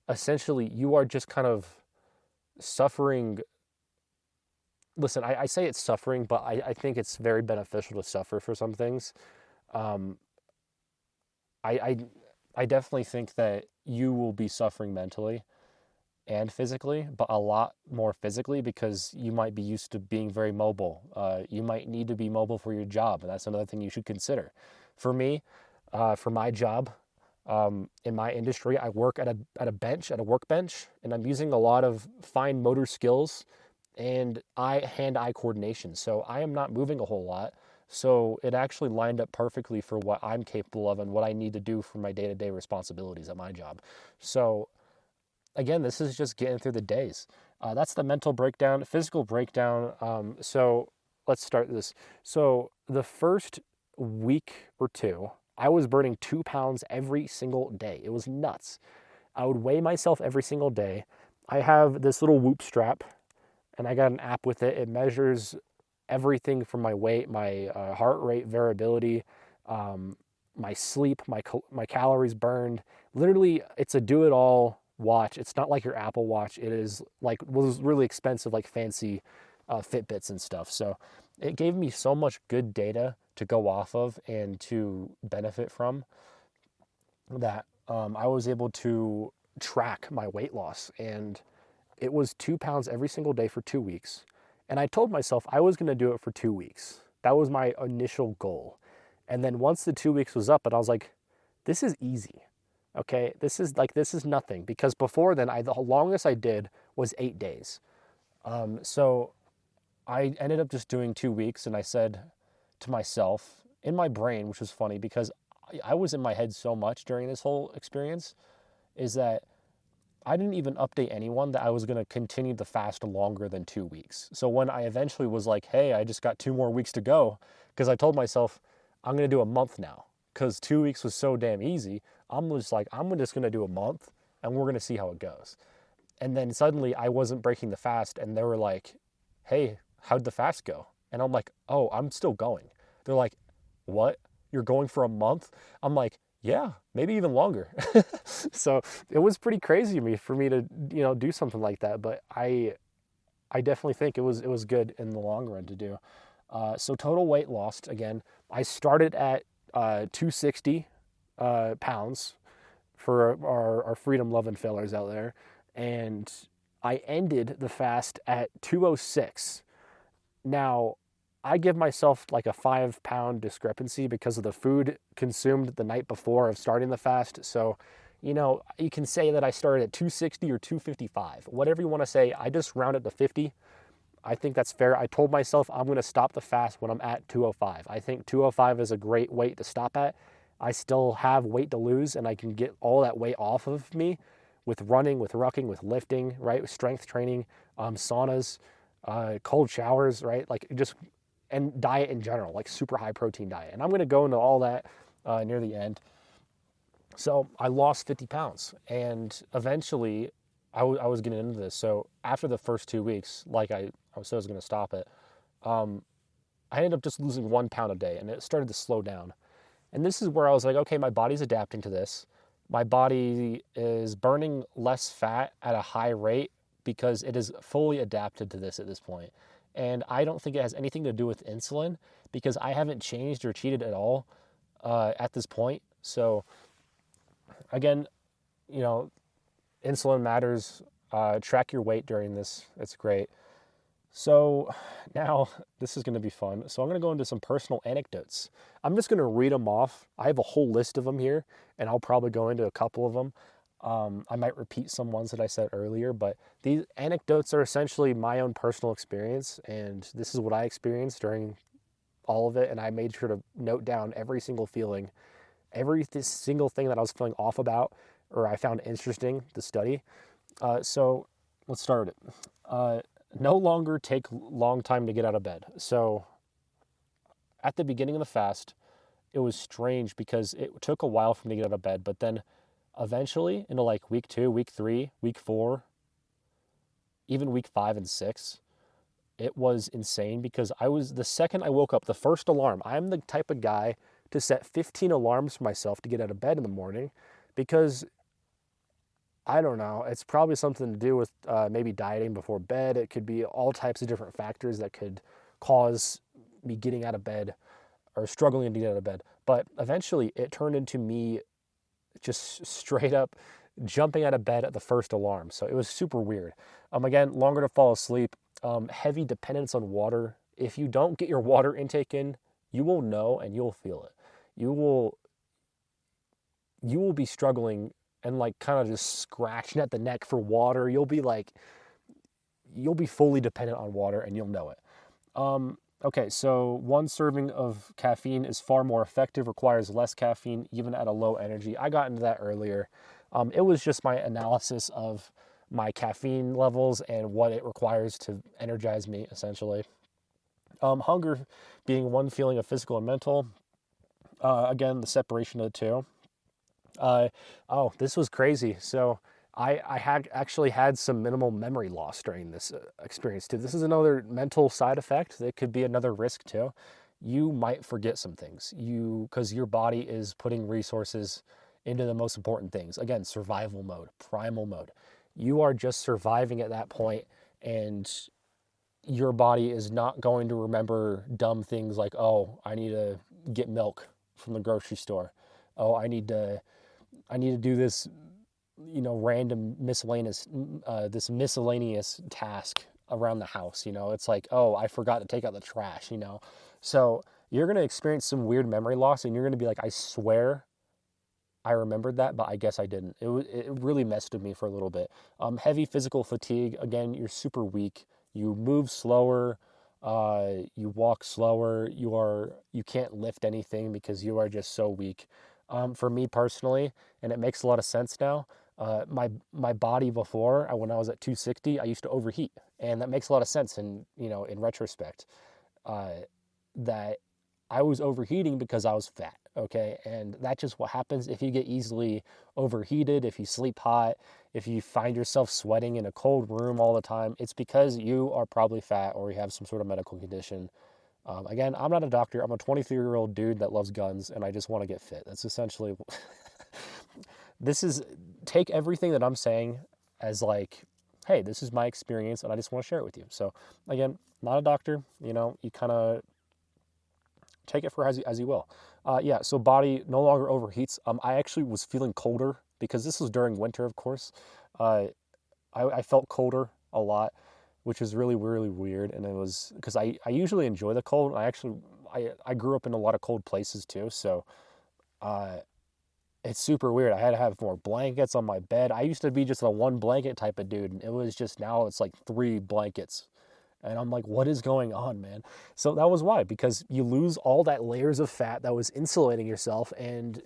A: Essentially, you are just kind of suffering. Listen, I say it's suffering, but I think it's very beneficial to suffer for some things. I definitely think that you will be suffering mentally and physically, but a lot more physically because you might be used to being very mobile. You might need to be mobile for your job, and that's another thing you should consider. For me, for my job, in my industry, I work at a workbench, and I'm using a lot of fine motor skills and hand-eye coordination. So I am not moving a whole lot. So it actually lined up perfectly for what I'm capable of and what I need to do for my day-to-day responsibilities at my job. So again, this is just getting through the days. That's the mental breakdown. Physical breakdown. So let's start this. So the first week or two, I was burning 2 pounds every single day. It was nuts. I would weigh myself every single day. I have this little Whoop strap, and I got an app with it. It measures everything from my weight, my heart rate variability, my sleep, my calories burned. Literally, it's a do-it-all watch. It's not like your Apple Watch. It is like was really expensive, like fancy Fitbits and stuff. So it gave me so much good data to go off of and to benefit from that I was able to track my weight loss. And it was 2 pounds every single day for 2 weeks. And I told myself I was going to do it for 2 weeks. That was my initial goal. And then once the 2 weeks was up, and I was like, this is easy. Okay, this is nothing. Because before then, the longest I did was 8 days. So I ended up just doing 2 weeks, and I said to myself, in my brain, which was funny because I was in my head so much during this whole experience, is that I didn't even update anyone that I was going to continue the fast longer than 2 weeks. So when I eventually was like, hey, I just got 2 more weeks to go, because I told myself, I'm going to do a month now, because 2 weeks was so damn easy. I'm just going to do a month, and we're going to see how it goes. And then suddenly I wasn't breaking the fast, and they were like, hey, how'd the fast go? And I'm like, oh, I'm still going. They're like, what? you're going for a month. I'm like, yeah, maybe even longer. So it was pretty crazy for me to, do something like that. But I definitely think it was good in the long run to do. So total weight lost again. I started at 260 pounds for our freedom loving fellers out there, and I ended the fast at 206. Now, I give myself like a 5 pound discrepancy because of the food consumed the night before of starting the fast. So, you can say that I started at 260 or 255, whatever you want to say. I just rounded to 50. I think that's fair. I told myself I'm going to stop the fast when I'm at 205. I think 205 is a great weight to stop at. I still have weight to lose, and I can get all that weight off of me with running, with rucking, with lifting, right? With strength training, saunas, cold showers, right? Like and diet in general, like super high protein diet. And I'm going to go into all that near the end. So I lost 50 pounds, and eventually I was getting into this. So after the first 2 weeks, like I was going to stop it, I ended up just losing 1 pound a day, and it started to slow down. And this is where I was like, okay, my body's adapting to this. My body is burning less fat at a high rate because it is fully adapted to this at this point. And I don't think it has anything to do with insulin because I haven't changed or cheated at all at this point. So again, insulin matters. Track your weight during this. It's great. So now this is going to be fun. So I'm going to go into some personal anecdotes. I'm just going to read them off. I have a whole list of them here, and I'll probably go into a couple of them. I might repeat some ones that I said earlier, but these anecdotes are essentially my own personal experience, and this is what I experienced during all of it, and I made sure to note down every single feeling, every single thing that I was feeling off about or I found interesting to study. So let's start it. No longer take long time to get out of bed. So at the beginning of the fast, it was strange because it took a while for me to get out of bed, but then eventually into like week 2, week 3, week 4, even week 5 and 6, it was insane because the second I woke up, the first alarm, I'm the type of guy to set 15 alarms for myself to get out of bed in the morning because I don't know. It's probably something to do with maybe dieting before bed. It could be all types of different factors that could cause me getting out of bed or struggling to get out of bed. But eventually it turned into me just straight up jumping out of bed at the first alarm. So it was super weird. Again, longer to fall asleep, heavy dependence on water. If you don't get your water intake in, you will know and you'll feel it. You will be struggling and like kind of just scratching at the neck for water. You'll be fully dependent on water and you'll know it. Okay, so 1 serving of caffeine is far more effective, requires less caffeine, even at a low energy. I got into that earlier. It was just my analysis of my caffeine levels and what it requires to energize me, essentially. Hunger being 1 feeling of physical and mental. Again, the separation of the two. This was crazy. So I had actually had some minimal memory loss during this experience too. This is another mental side effect that could be another risk too. You might forget some things because your body is putting resources into the most important things. Again, survival mode, primal mode. You are just surviving at that point, and your body is not going to remember dumb things like, oh, I need to get milk from the grocery store. Oh, I need to do this, random miscellaneous task around the house. It's like, oh, I forgot to take out the trash. So you're going to experience some weird memory loss, and you're going to be like, I swear I remembered that, but I guess I didn't. It really messed with me for a little bit. Heavy physical fatigue. Again, you're super weak. You move slower. You walk slower. You can't lift anything because you are just so weak. For me personally, and it makes a lot of sense now, my body before, when I was at 260, I used to overheat, and that makes a lot of sense in retrospect, that I was overheating because I was fat, okay? And that's just what happens if you get easily overheated, if you sleep hot, if you find yourself sweating in a cold room all the time. It's because you are probably fat or you have some sort of medical condition Again, I'm not a doctor. I'm a 23-year-old dude that loves guns, and I just want to get fit. That's essentially this is take everything that I'm saying as like, hey, this is my experience, and I just want to share it with you. So again, not a doctor. You kind of take it for as you will. Yeah, so body no longer overheats. I actually was feeling colder because this was during winter, of course. Uh, I felt colder a lot, which is really, really weird. And it was because I usually enjoy the cold. I grew up in a lot of cold places too. So uh, it's super weird. I had to have more blankets on my bed. I used to be just a one blanket type of dude. And it was just now it's like 3 blankets. And I'm like, what is going on, man? So that was why, because you lose all that layers of fat that was insulating yourself and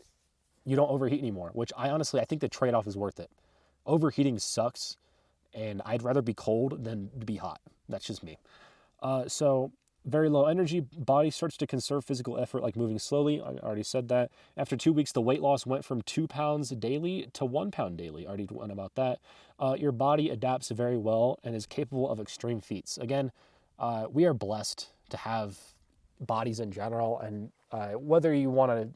A: you don't overheat anymore, which I think the trade-off is worth it. Overheating sucks, and I'd rather be cold than to be hot. That's just me. So very low energy, body starts to conserve physical effort like moving slowly. I already said that. After 2 weeks, the weight loss went from 2 pounds daily to 1 pound daily. I already went about that. Your body adapts very well and is capable of extreme feats. Again, we are blessed to have bodies in general, and whether you want to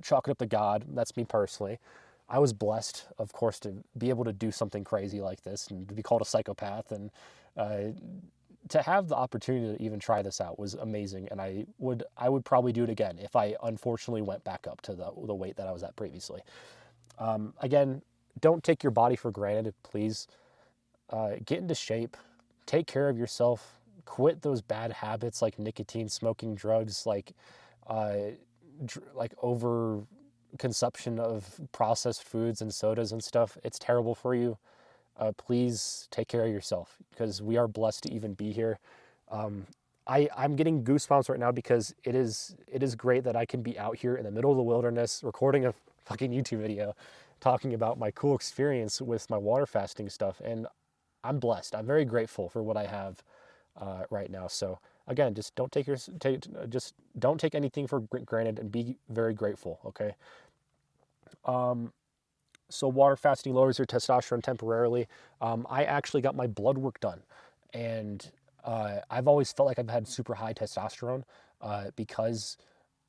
A: chalk it up to God, that's me personally. I was blessed, of course, to be able to do something crazy like this and to be called a psychopath, and to have the opportunity to even try this out was amazing. And I would probably do it again if I unfortunately went back up to the weight that I was at previously. Again, don't take your body for granted, please. Get into shape, take care of yourself, quit those bad habits like nicotine, smoking, drugs, like over consumption of processed foods and sodas and stuff. It's terrible for you. Please take care of yourself because we are blessed to even be here. I'm getting goosebumps right now because it is great that I can be out here in the middle of the wilderness recording a fucking YouTube video talking about my cool experience with my water fasting stuff, and I'm blessed. I'm very grateful for what I have right now. So again, just don't take anything for granted and be very grateful. Okay. So water fasting lowers your testosterone temporarily. I actually got my blood work done, and I've always felt like I've had super high testosterone because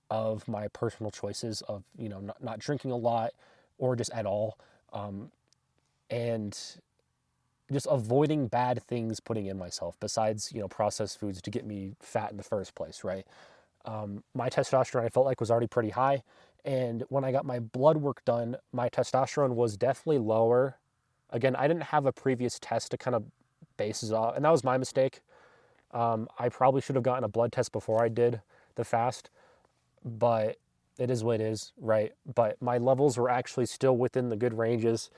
A: of my personal choices of not drinking a lot or just at all, and just avoiding bad things putting in myself besides processed foods to get me fat in the first place, right? My testosterone I felt like was already pretty high. And when I got my blood work done, my testosterone was definitely lower. Again, I didn't have a previous test to kind of base it off, and that was my mistake. I probably should have gotten a blood test before I did the fast, but it is what it is, right? But my levels were actually still within the good ranges,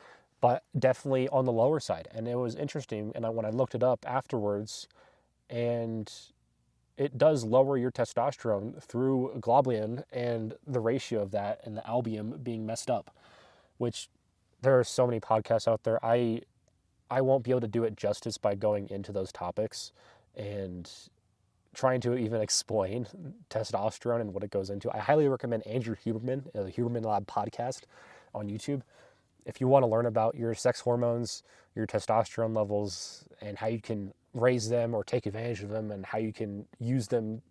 A: but definitely on the lower side. And it was interesting, and when I looked it up afterwards, and it does lower your testosterone through globulin and the ratio of that and the albumin being messed up, which there are so many podcasts out there. I won't be able to do it justice by going into those topics and trying to even explain testosterone and what it goes into. I highly recommend Andrew Huberman, the Huberman Lab podcast on YouTube. If you want to learn about your sex hormones, your testosterone levels, and how you can raise them or take advantage of them and how you can use them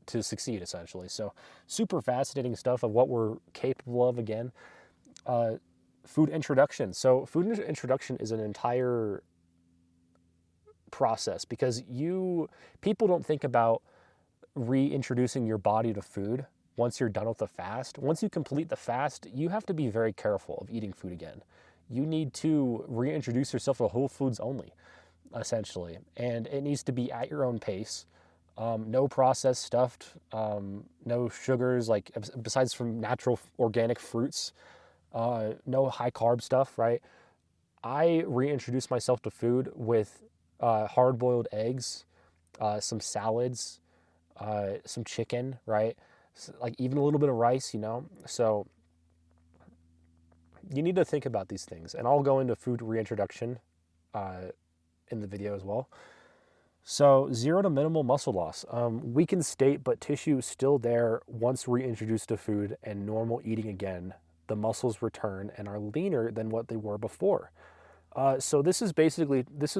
A: to succeed, essentially. So super fascinating stuff of what we're capable of again. Food introduction. So food introduction is an entire process because people don't think about reintroducing your body to food once you're done with the fast. Once you complete the fast, you have to be very careful of eating food again. You need to reintroduce yourself to whole foods only, essentially. And it needs to be at your own pace. No processed stuff, no sugars, like besides from natural organic fruits, no high carb stuff, right? I reintroduce myself to food with hard-boiled eggs, some salads, some chicken, right? So, like even a little bit of rice, So you need to think about these things. And I'll go into food reintroduction in the video as well. So 0 to minimal muscle loss. Weakened state, but tissue is still there once reintroduced to food and normal eating again. The muscles return and are leaner than what they were before. So this is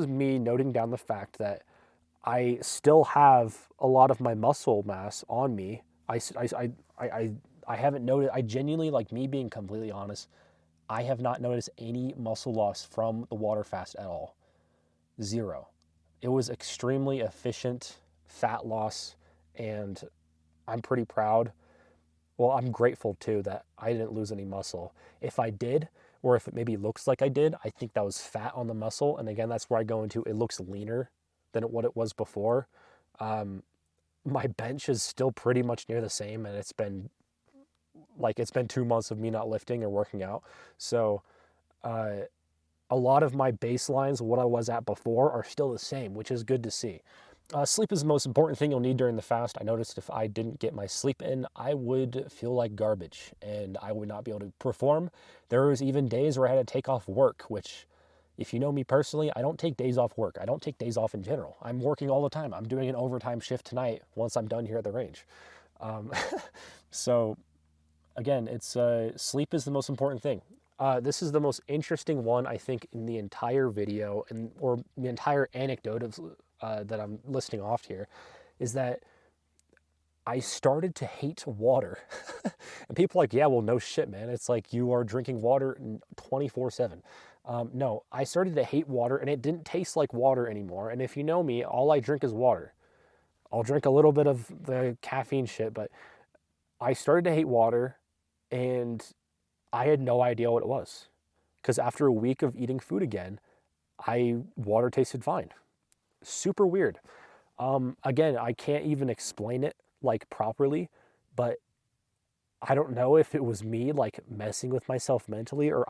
A: me noting down the fact that I still have a lot of my muscle mass on me. I haven't noticed, I genuinely, like me being completely honest, I have not noticed any muscle loss from the water fast at all. Zero. It was extremely efficient fat loss, and I'm pretty proud. Well, I'm grateful too that I didn't lose any muscle. If I did, or if it maybe looks like I did, I think that was fat on the muscle. And again, that's where I go into it looks leaner than what it was before. My bench is still pretty much near the same, and it's been 2 months of me not lifting or working out. So a lot of my baselines, what I was at before, are still the same, which is good to see. Sleep is the most important thing you'll need during the fast. I noticed if I didn't get my sleep in, I would feel like garbage and I would not be able to perform. There was even days where I had to take off work, which, if you know me personally, I don't take days off work. I don't take days off in general. I'm working all the time. I'm doing an overtime shift tonight once I'm done here at the range. So again, it's sleep is the most important thing. This is the most interesting one, I think, in the entire video or the entire anecdote of that I'm listing off here, is that I started to hate water. And people are like, yeah, well, no shit, man. It's like you are drinking water 24/7. No, I started to hate water, and it didn't taste like water anymore. And if you know me, all I drink is water. I'll drink a little bit of the caffeine shit, but I started to hate water, and I had no idea what it was. Because after a week of eating food again, water tasted fine. Super weird. Again, I can't even explain it like properly, but I don't know if it was me like messing with myself mentally, or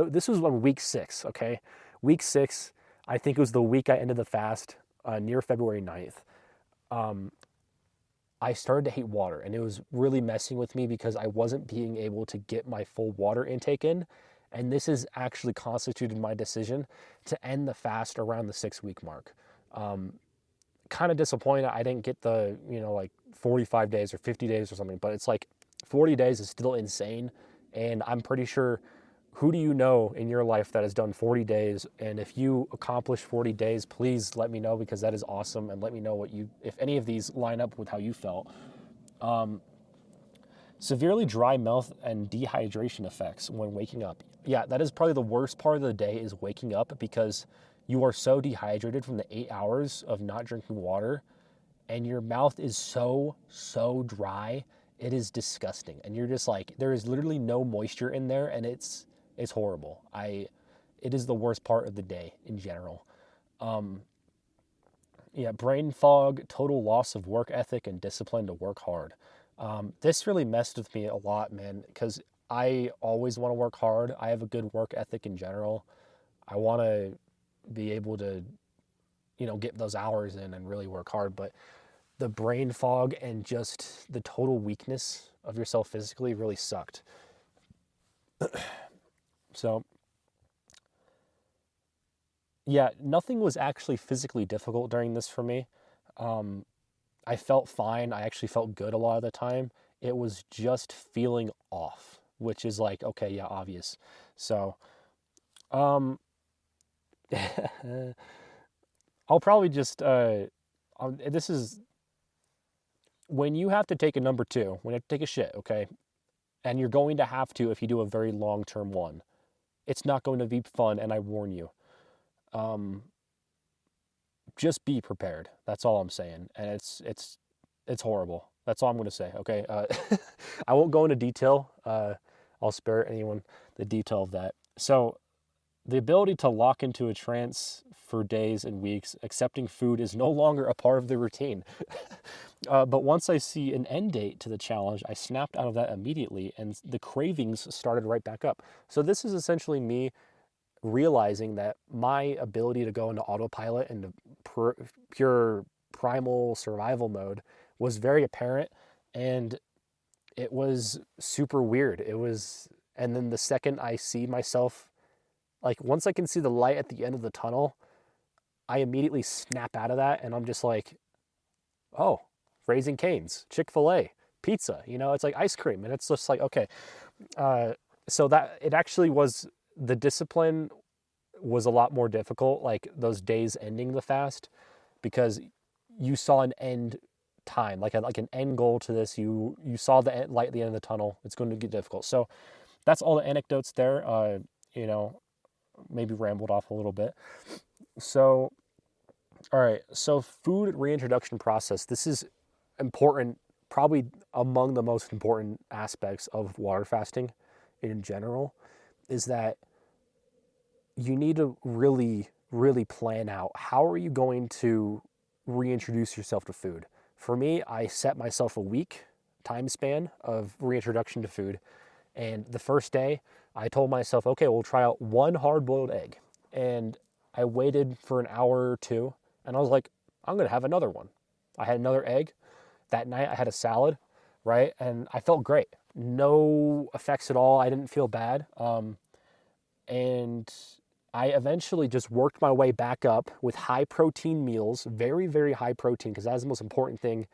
A: this was on week 6, okay? Week 6, I think it was the week I ended the fast, near February 9th. I started to hate water, and it was really messing with me because I wasn't being able to get my full water intake in. And this has actually constituted my decision to end the fast around the 6-week mark. Kind of disappointed I didn't get the, 45 days or 50 days or something, but it's like 40 days is still insane. And I'm pretty sure, who do you know in your life that has done 40 days? And if you accomplish 40 days, please let me know, because that is awesome. And let me know if any of these line up with how you felt. Severely dry mouth and dehydration effects when waking up. Yeah, that is probably the worst part of the day, is waking up, because you are so dehydrated from the 8 hours of not drinking water, and your mouth is so dry. It is disgusting. And you're just like, there is literally no moisture in there, and it's horrible. It is the worst part of the day in general. Brain fog, total loss of work ethic and discipline to work hard. This really messed with me a lot, man, because I always want to work hard. I have a good work ethic in general. I want to be able to, get those hours in and really work hard. But the brain fog and just the total weakness of yourself physically really sucked. So, yeah, nothing was actually physically difficult during this for me. I felt fine. I actually felt good a lot of the time. It was just feeling off, which is like, okay, yeah, obvious. So, I'll probably just, this is, when you have to take a number 2, when you have to take a shit, okay? And you're going to have to if you do a very long-term one. It's not going to be fun, and I warn you. Just be prepared. That's all I'm saying. And it's horrible. That's all I'm going to say, okay? I won't go into detail. I'll spare anyone the detail of that. So, the ability to lock into a trance for days and weeks, accepting food, is no longer a part of the routine. But once I see an end date to the challenge, I snapped out of that immediately, and the cravings started right back up. So this is essentially me realizing that my ability to go into autopilot and pure primal survival mode was very apparent, and it was super weird. And then the second I see myself, like once I can see the light at the end of the tunnel, I immediately snap out of that, and I'm just like, oh, Raising Cane's, Chick-fil-A, pizza, it's like ice cream. And it's just like, okay. So that it actually was, the discipline was a lot more difficult, like those days ending the fast, because you saw an end time, like an end goal to this. You saw the light at the end of the tunnel. It's going to get difficult. So that's all the anecdotes there. You know, maybe rambled off a little bit. So, all right. So food reintroduction process. This is important, probably among the most important aspects of water fasting in general, is that you need to really, really plan out how are you going to reintroduce yourself to food. For me, I set myself a week time span of reintroduction to food. And the first day, I told myself, okay, we'll try out one hard-boiled egg. And I waited for an hour or two, and I was like, I'm going to have another one. I had another egg. That night, I had a salad, right? And I felt great. No effects at all. I didn't feel bad. And I eventually just worked my way back up with high protein meals, very, very high protein, because that's the most important thing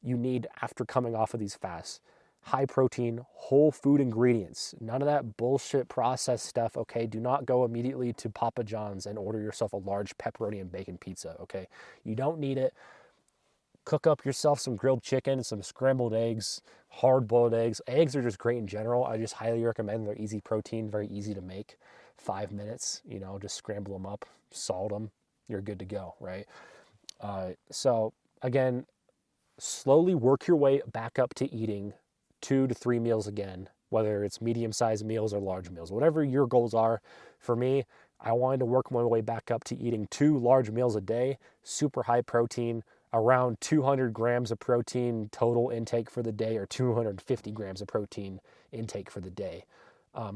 A: you need after coming off of these fasts. High protein, whole food ingredients, none of that bullshit processed stuff, okay? Do not go immediately to Papa John's and order yourself a large pepperoni and bacon pizza, okay? You don't need it. Cook up yourself some grilled chicken, some scrambled eggs, hard-boiled eggs. Eggs are just great in general. I just highly recommend. They're easy protein, very easy to make. 5 minutes, you know, just scramble them up, salt them, you're good to go, right? So again, slowly work your way back up to eating 2 to 3 meals again, whether it's medium-sized meals or large meals, whatever your goals are. For me, I wanted to work my way back up to eating 2 large meals a day, super high protein, around 200 grams of protein total intake for the day, or 250 grams of protein intake for the day.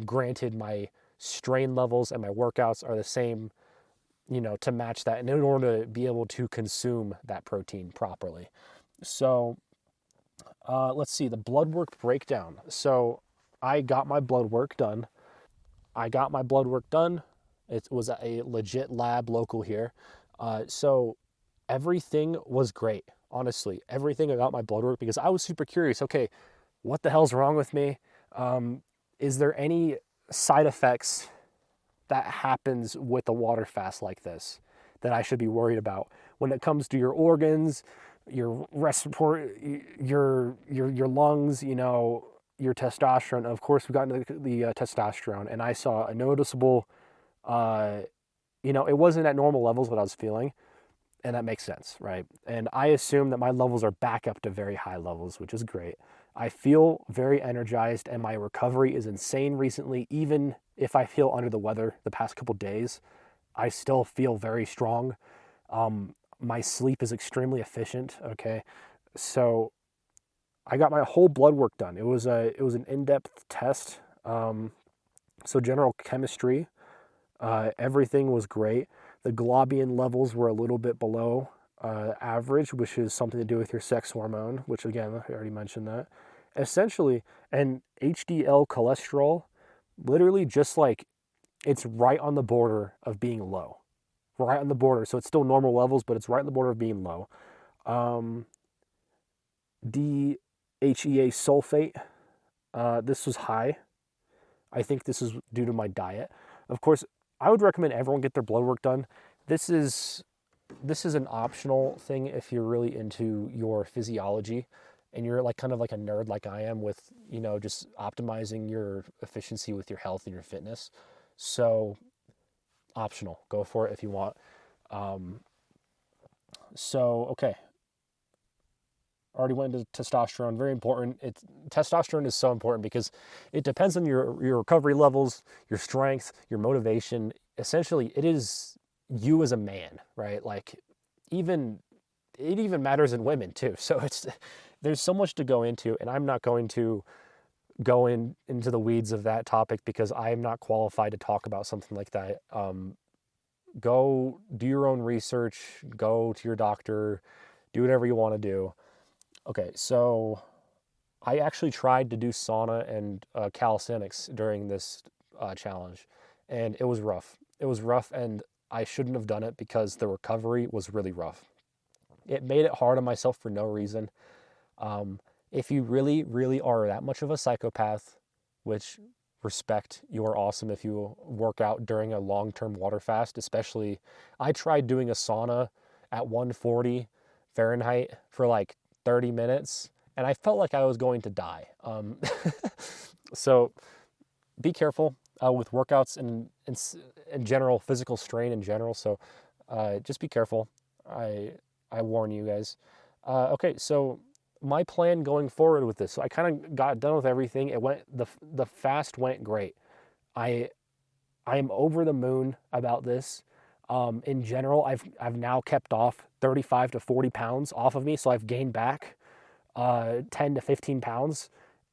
A: Granted, my strain levels and my workouts are the same, you know, to match that, and in order to be able to consume that protein properly. So let's see, the blood work breakdown. So I got my blood work done. It was a legit lab local here. So everything was great, honestly. Everything about my blood work, because I was super curious. Okay, what the hell's wrong with me? Is there any side effects that happens with a water fast like this that I should be worried about when it comes to your organs, your respiratory, your lungs, you know, your testosterone? Of course, we got into the testosterone, and I saw a noticeable, you know, it wasn't at normal levels what I was feeling, and that makes sense, right? And I assume that my levels are back up to very high levels, which is great. I feel very energized, and my recovery is insane recently. Even if I feel under the weather the past couple days, I still feel very strong. My sleep is extremely efficient, okay? So I got my whole blood work done. It was an in-depth test. So general chemistry, everything was great. The globulin levels were a little bit below average, which is something to do with your sex hormone, which again, I already mentioned that. Essentially, and HDL cholesterol, literally just like, it's right on the border of being low. Right on the border. So it's still normal levels, but it's right on the border of being low. DHEA sulfate, this was high. I think this is due to my diet. Of course, I would recommend everyone get their blood work done. This is an optional thing if you're really into your physiology and you're like kind of like a nerd like I am with, you know, just optimizing your efficiency with your health and your fitness. So optional, go for it if you want. Okay. Already went into testosterone, very important. Testosterone is so important because it depends on your recovery levels, your strength, your motivation. Essentially, it is you as a man, right? Like, it even matters in women too. So there's so much to go into, and I'm not going to go into the weeds of that topic because I am not qualified to talk about something like that. Go do your own research, go to your doctor, do whatever you want to do. Okay, so I actually tried to do sauna and calisthenics during this challenge, and it was rough. It was rough, and I shouldn't have done it because the recovery was really rough. It made it hard on myself for no reason. If you really, really are that much of a psychopath, which respect, you are awesome if you work out during a long-term water fast, especially I tried doing a sauna at 140 Fahrenheit for like 30 minutes, and I felt like I was going to die. So be careful with workouts and in general, physical strain in general. So just be careful. I I warn you guys. Okay, so my plan going forward with this. So I kind of got done with everything. It went the fast went great. I I am over the moon about this. In general, I've now kept off 35 to 40 pounds off of me, so I've gained back 10 to 15 pounds,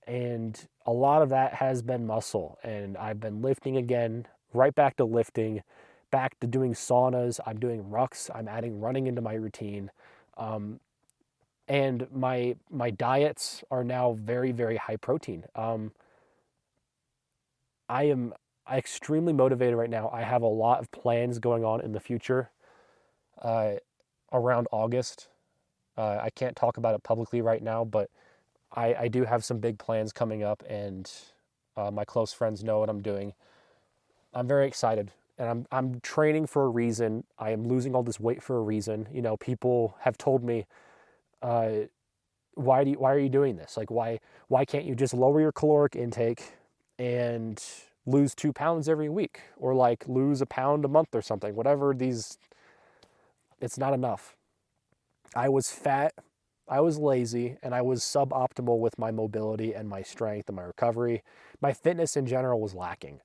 A: and a lot of that has been muscle. And I've been lifting again, right back to lifting, back to doing saunas. I'm doing rucks. I'm adding running into my routine, and my diets are now very very high protein. I am extremely motivated right now. I have a lot of plans going on in the future uh, around August. I can't talk about it publicly right now, but I do have some big plans coming up, and my close friends know what I'm doing. I'm very excited, and I'm training for a reason. I am losing all this weight for a reason. You know, people have told me, uh, why are you doing this? Like, why can't you just lower your caloric intake and lose 2 pounds every week, or like lose a pound a month or something? Whatever these, it's not enough. I was fat, I was lazy, and I was suboptimal with my mobility and my strength and my recovery. My fitness in general was lacking.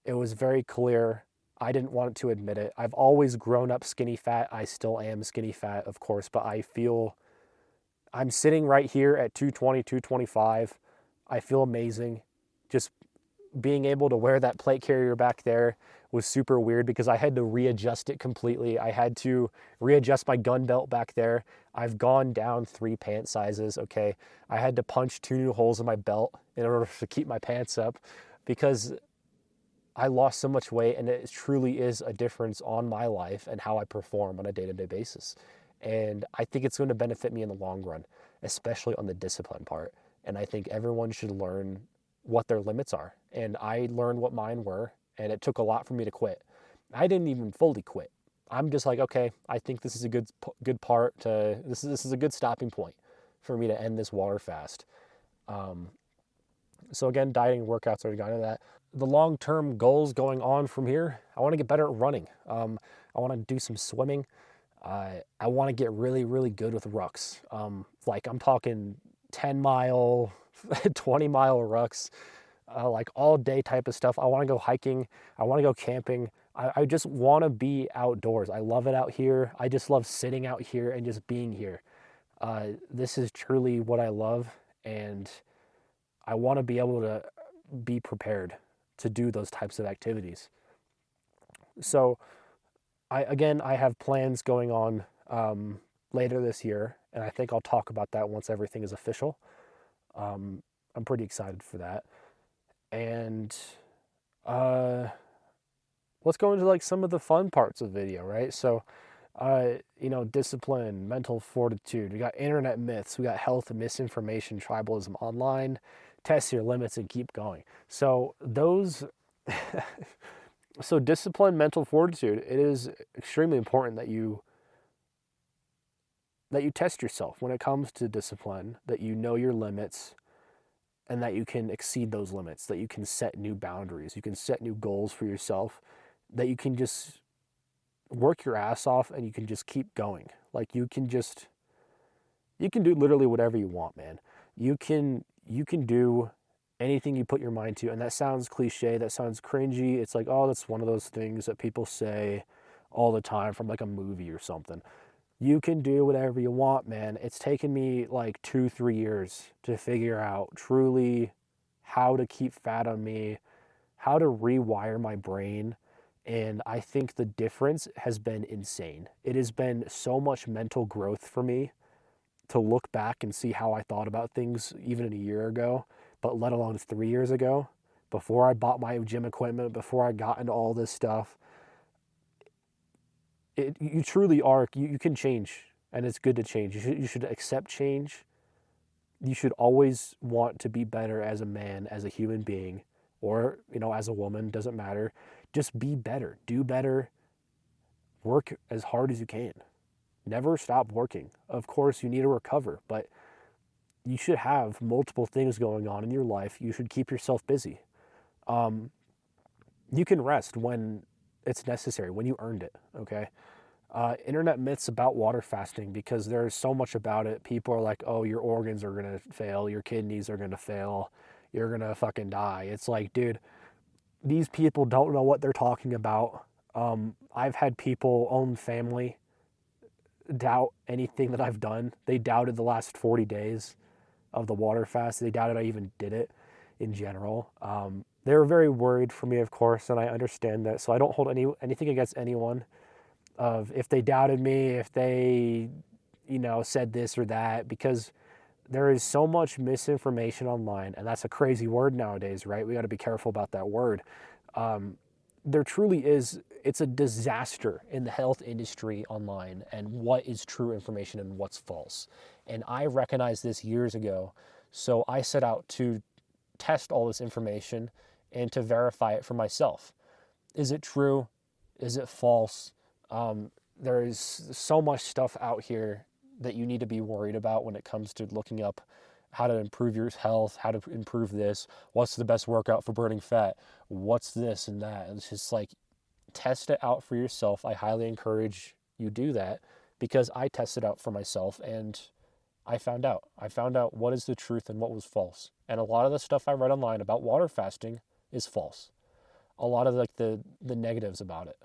A: It was very clear. I didn't want to admit it. I've always grown up skinny fat. I still am skinny fat, of course, but I feel I'm sitting right here at 220, 225. I feel amazing. Just being able to wear that plate carrier back there was super weird because I had to readjust it completely. I had to readjust my gun belt back there. I've gone down 3 pant sizes, okay? I had to punch 2 new holes in my belt in order to keep my pants up because I lost so much weight, and it truly is a difference on my life and how I perform on a day-to-day basis. And I think it's going to benefit me in the long run, especially on the discipline part. And I think everyone should learn what their limits are. And I learned what mine were, and it took a lot for me to quit. I didn't even fully quit. I'm just like, okay, I think this is a good part to this is a good stopping point for me to end this water fast. So again, dieting and workouts already got into that. The long-term goals going on from here, I want to get better at running. I want to do some swimming. I want to get really, really good with rucks. Like I'm talking 10-mile, 20-mile rucks, like all day type of stuff. I want to go hiking. I want to go camping. I just want to be outdoors. I love it out here. I just love sitting out here and just being here. This is truly what I love, and I want to be able to be prepared to do those types of activities. So I have plans going on later this year, and I think I'll talk about that once everything is official. I'm pretty excited for that. And let's go into like some of the fun parts of the video, right? So, discipline, mental fortitude. We got internet myths. We got health and misinformation, tribalism online, test your limits and keep going. So those, so discipline, mental fortitude. It is extremely important that you test yourself when it comes to discipline, that you know your limits, and that you can exceed those limits, that you can set new boundaries, you can set new goals for yourself, that you can just work your ass off and you can just keep going. Like you can do literally whatever you want, man. You can do anything you put your mind to. And that sounds cliche, that sounds cringy. It's like, oh, that's one of those things that people say all the time from like a movie or something. You can do whatever you want, man. It's taken me like 2-3 years to figure out truly how to keep fat on me, how to rewire my brain. And I think the difference has been insane. It has been so much mental growth for me to look back and see how I thought about things even a year ago, but let alone 3 years ago, before I bought my gym equipment, before I got into all this stuff. You truly are, you can change, and it's good to change. You should accept change. You should always want to be better as a man, as a human being, or, as a woman, doesn't matter. Just be better, do better, work as hard as you can. Never stop working. Of course, you need to recover, but you should have multiple things going on in your life. You should keep yourself busy. Um, you can rest when it's necessary, when you earned it, okay? Internet myths about water fasting, because there's so much about it. People are like, oh, your organs are going to fail, your kidneys are going to fail, you're going to fucking die. It's like, dude, these people don't know what they're talking about. I've had people, own family, doubt anything that I've done. They doubted the last 40 days of the water fast. They doubted I even did it in general. They were very worried for me, of course, and I understand that. So I don't hold anything against anyone of if they doubted me, if they, said this or that, because there is so much misinformation online, and that's a crazy word nowadays, right? We got to be careful about that word. There truly is, it's a disaster in the health industry online, and what is true information and what's false. And I recognized this years ago, so I set out to test all this information and to verify it for myself. Is it true? Is it false? There is so much stuff out here that you need to be worried about when it comes to looking up how to improve your health, how to improve this, what's the best workout for burning fat, what's this and that. And it's just like, test it out for yourself. I highly encourage you do that, because I tested out for myself and I found out. I found out what is the truth and what was false. And a lot of the stuff I read online about water fasting is false. A lot of the negatives about it.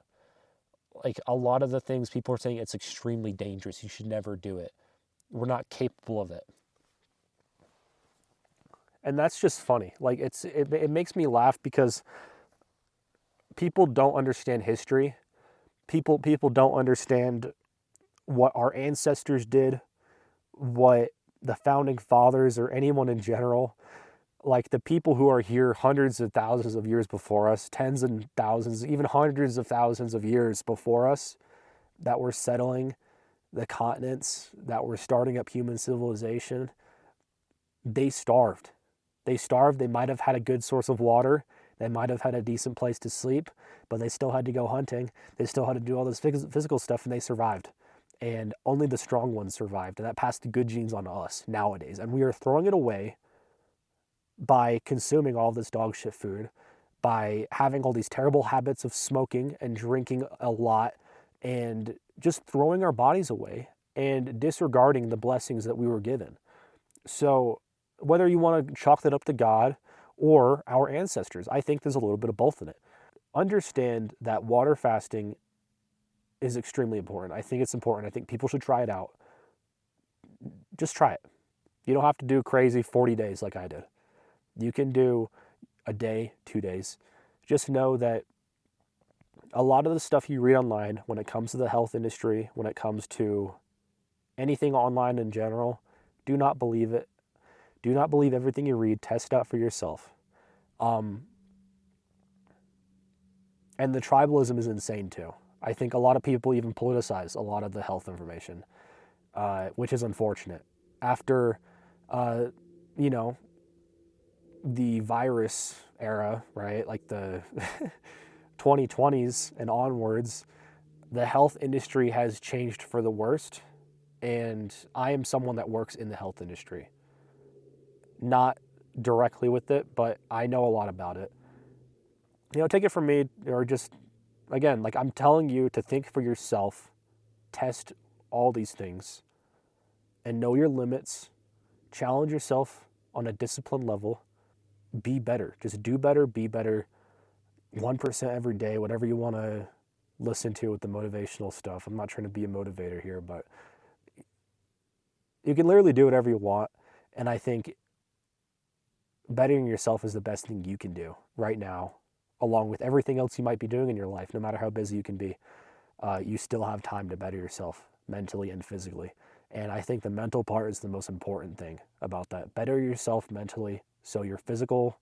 A: Like a lot of the things people are saying, it's extremely dangerous. You should never do it. We're not capable of it. And that's just funny. Like it makes me laugh, because people don't understand history. People don't understand what our ancestors did, what the founding fathers or anyone in general, like the people who are here hundreds of thousands of years before us, tens and thousands, even hundreds of thousands of years before us, that were settling the continents, that were starting up human civilization. They starved. They starved. They might have had a good source of water. They might have had a decent place to sleep, but they still had to go hunting. They still had to do all this physical stuff, and they survived. And only the strong ones survived. And that passed the good genes on to us nowadays. And we are throwing it away by consuming all this dog shit food, by having all these terrible habits of smoking and drinking a lot, and just throwing our bodies away and disregarding the blessings that we were given. So whether you want to chalk that up to God or our ancestors, I think there's a little bit of both in it. Understand that water fasting is extremely important. I think it's important. I think people should try it out. Just try it. You don't have to do crazy 40 days like I did. You can do a day, 2 days. Just know that a lot of the stuff you read online, when it comes to the health industry, when it comes to anything online in general, do not believe it. Do not believe everything you read. Test it out for yourself. And the tribalism is insane too. I think a lot of people even politicize a lot of the health information, which is unfortunate. After, the virus era, right? Like the 2020s and onwards, the health industry has changed for the worst. And I am someone that works in the health industry. Not directly with it, but I know a lot about it. Take it from me, or just, again, like I'm telling you to think for yourself, test all these things, and know your limits, challenge yourself on a disciplined level, be better. Just do better, be better, 1% every day, whatever you want to listen to with the motivational stuff. I'm not trying to be a motivator here, but you can literally do whatever you want. And I think bettering yourself is the best thing you can do right now, along with everything else you might be doing in your life. No matter how busy you can be, you still have time to better yourself mentally and physically. And I think the mental part is the most important thing about that. Better yourself mentally so your physical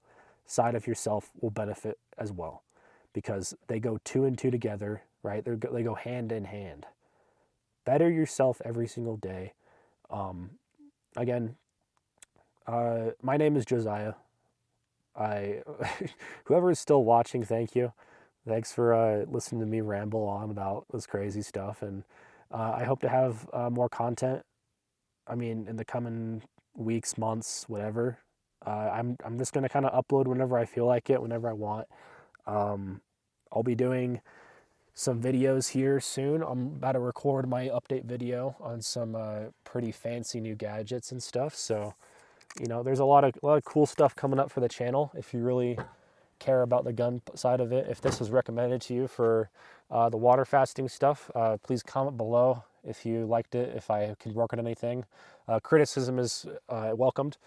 A: side of yourself will benefit as well, because they go 2 and 2 together, right? They go hand in hand. Better yourself every single day. Again, my name is Josiah. Whoever is still watching, thank you. Thanks for listening to me ramble on about this crazy stuff. And I hope to have more content. I mean, in the coming weeks, months, whatever. I'm just gonna kind of upload whenever I feel like it, whenever I want. Um, I'll be doing some videos here soon. I'm about to record my update video on some pretty fancy new gadgets and stuff. So, you know, there's a lot of cool stuff coming up for the channel. If you really care about the gun side of it, if this was recommended to you for the water fasting stuff, please comment below if you liked it, if I can work on anything. Criticism is welcomed.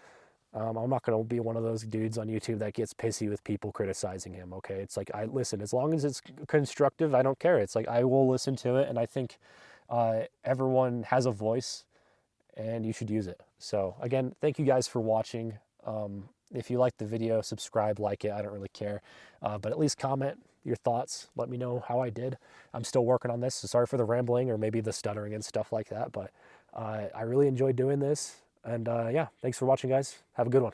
A: I'm not going to be one of those dudes on YouTube that gets pissy with people criticizing him, okay? It's like, I listen, as long as it's constructive, I don't care. It's like, I will listen to it, and I think everyone has a voice, and you should use it. So, again, thank you guys for watching. If you liked the video, subscribe, like it, I don't really care. But at least comment your thoughts. Let me know how I did. I'm still working on this, so sorry for the rambling or maybe the stuttering and stuff like that, but I really enjoyed doing this. And yeah, thanks for watching, guys. Have a good one.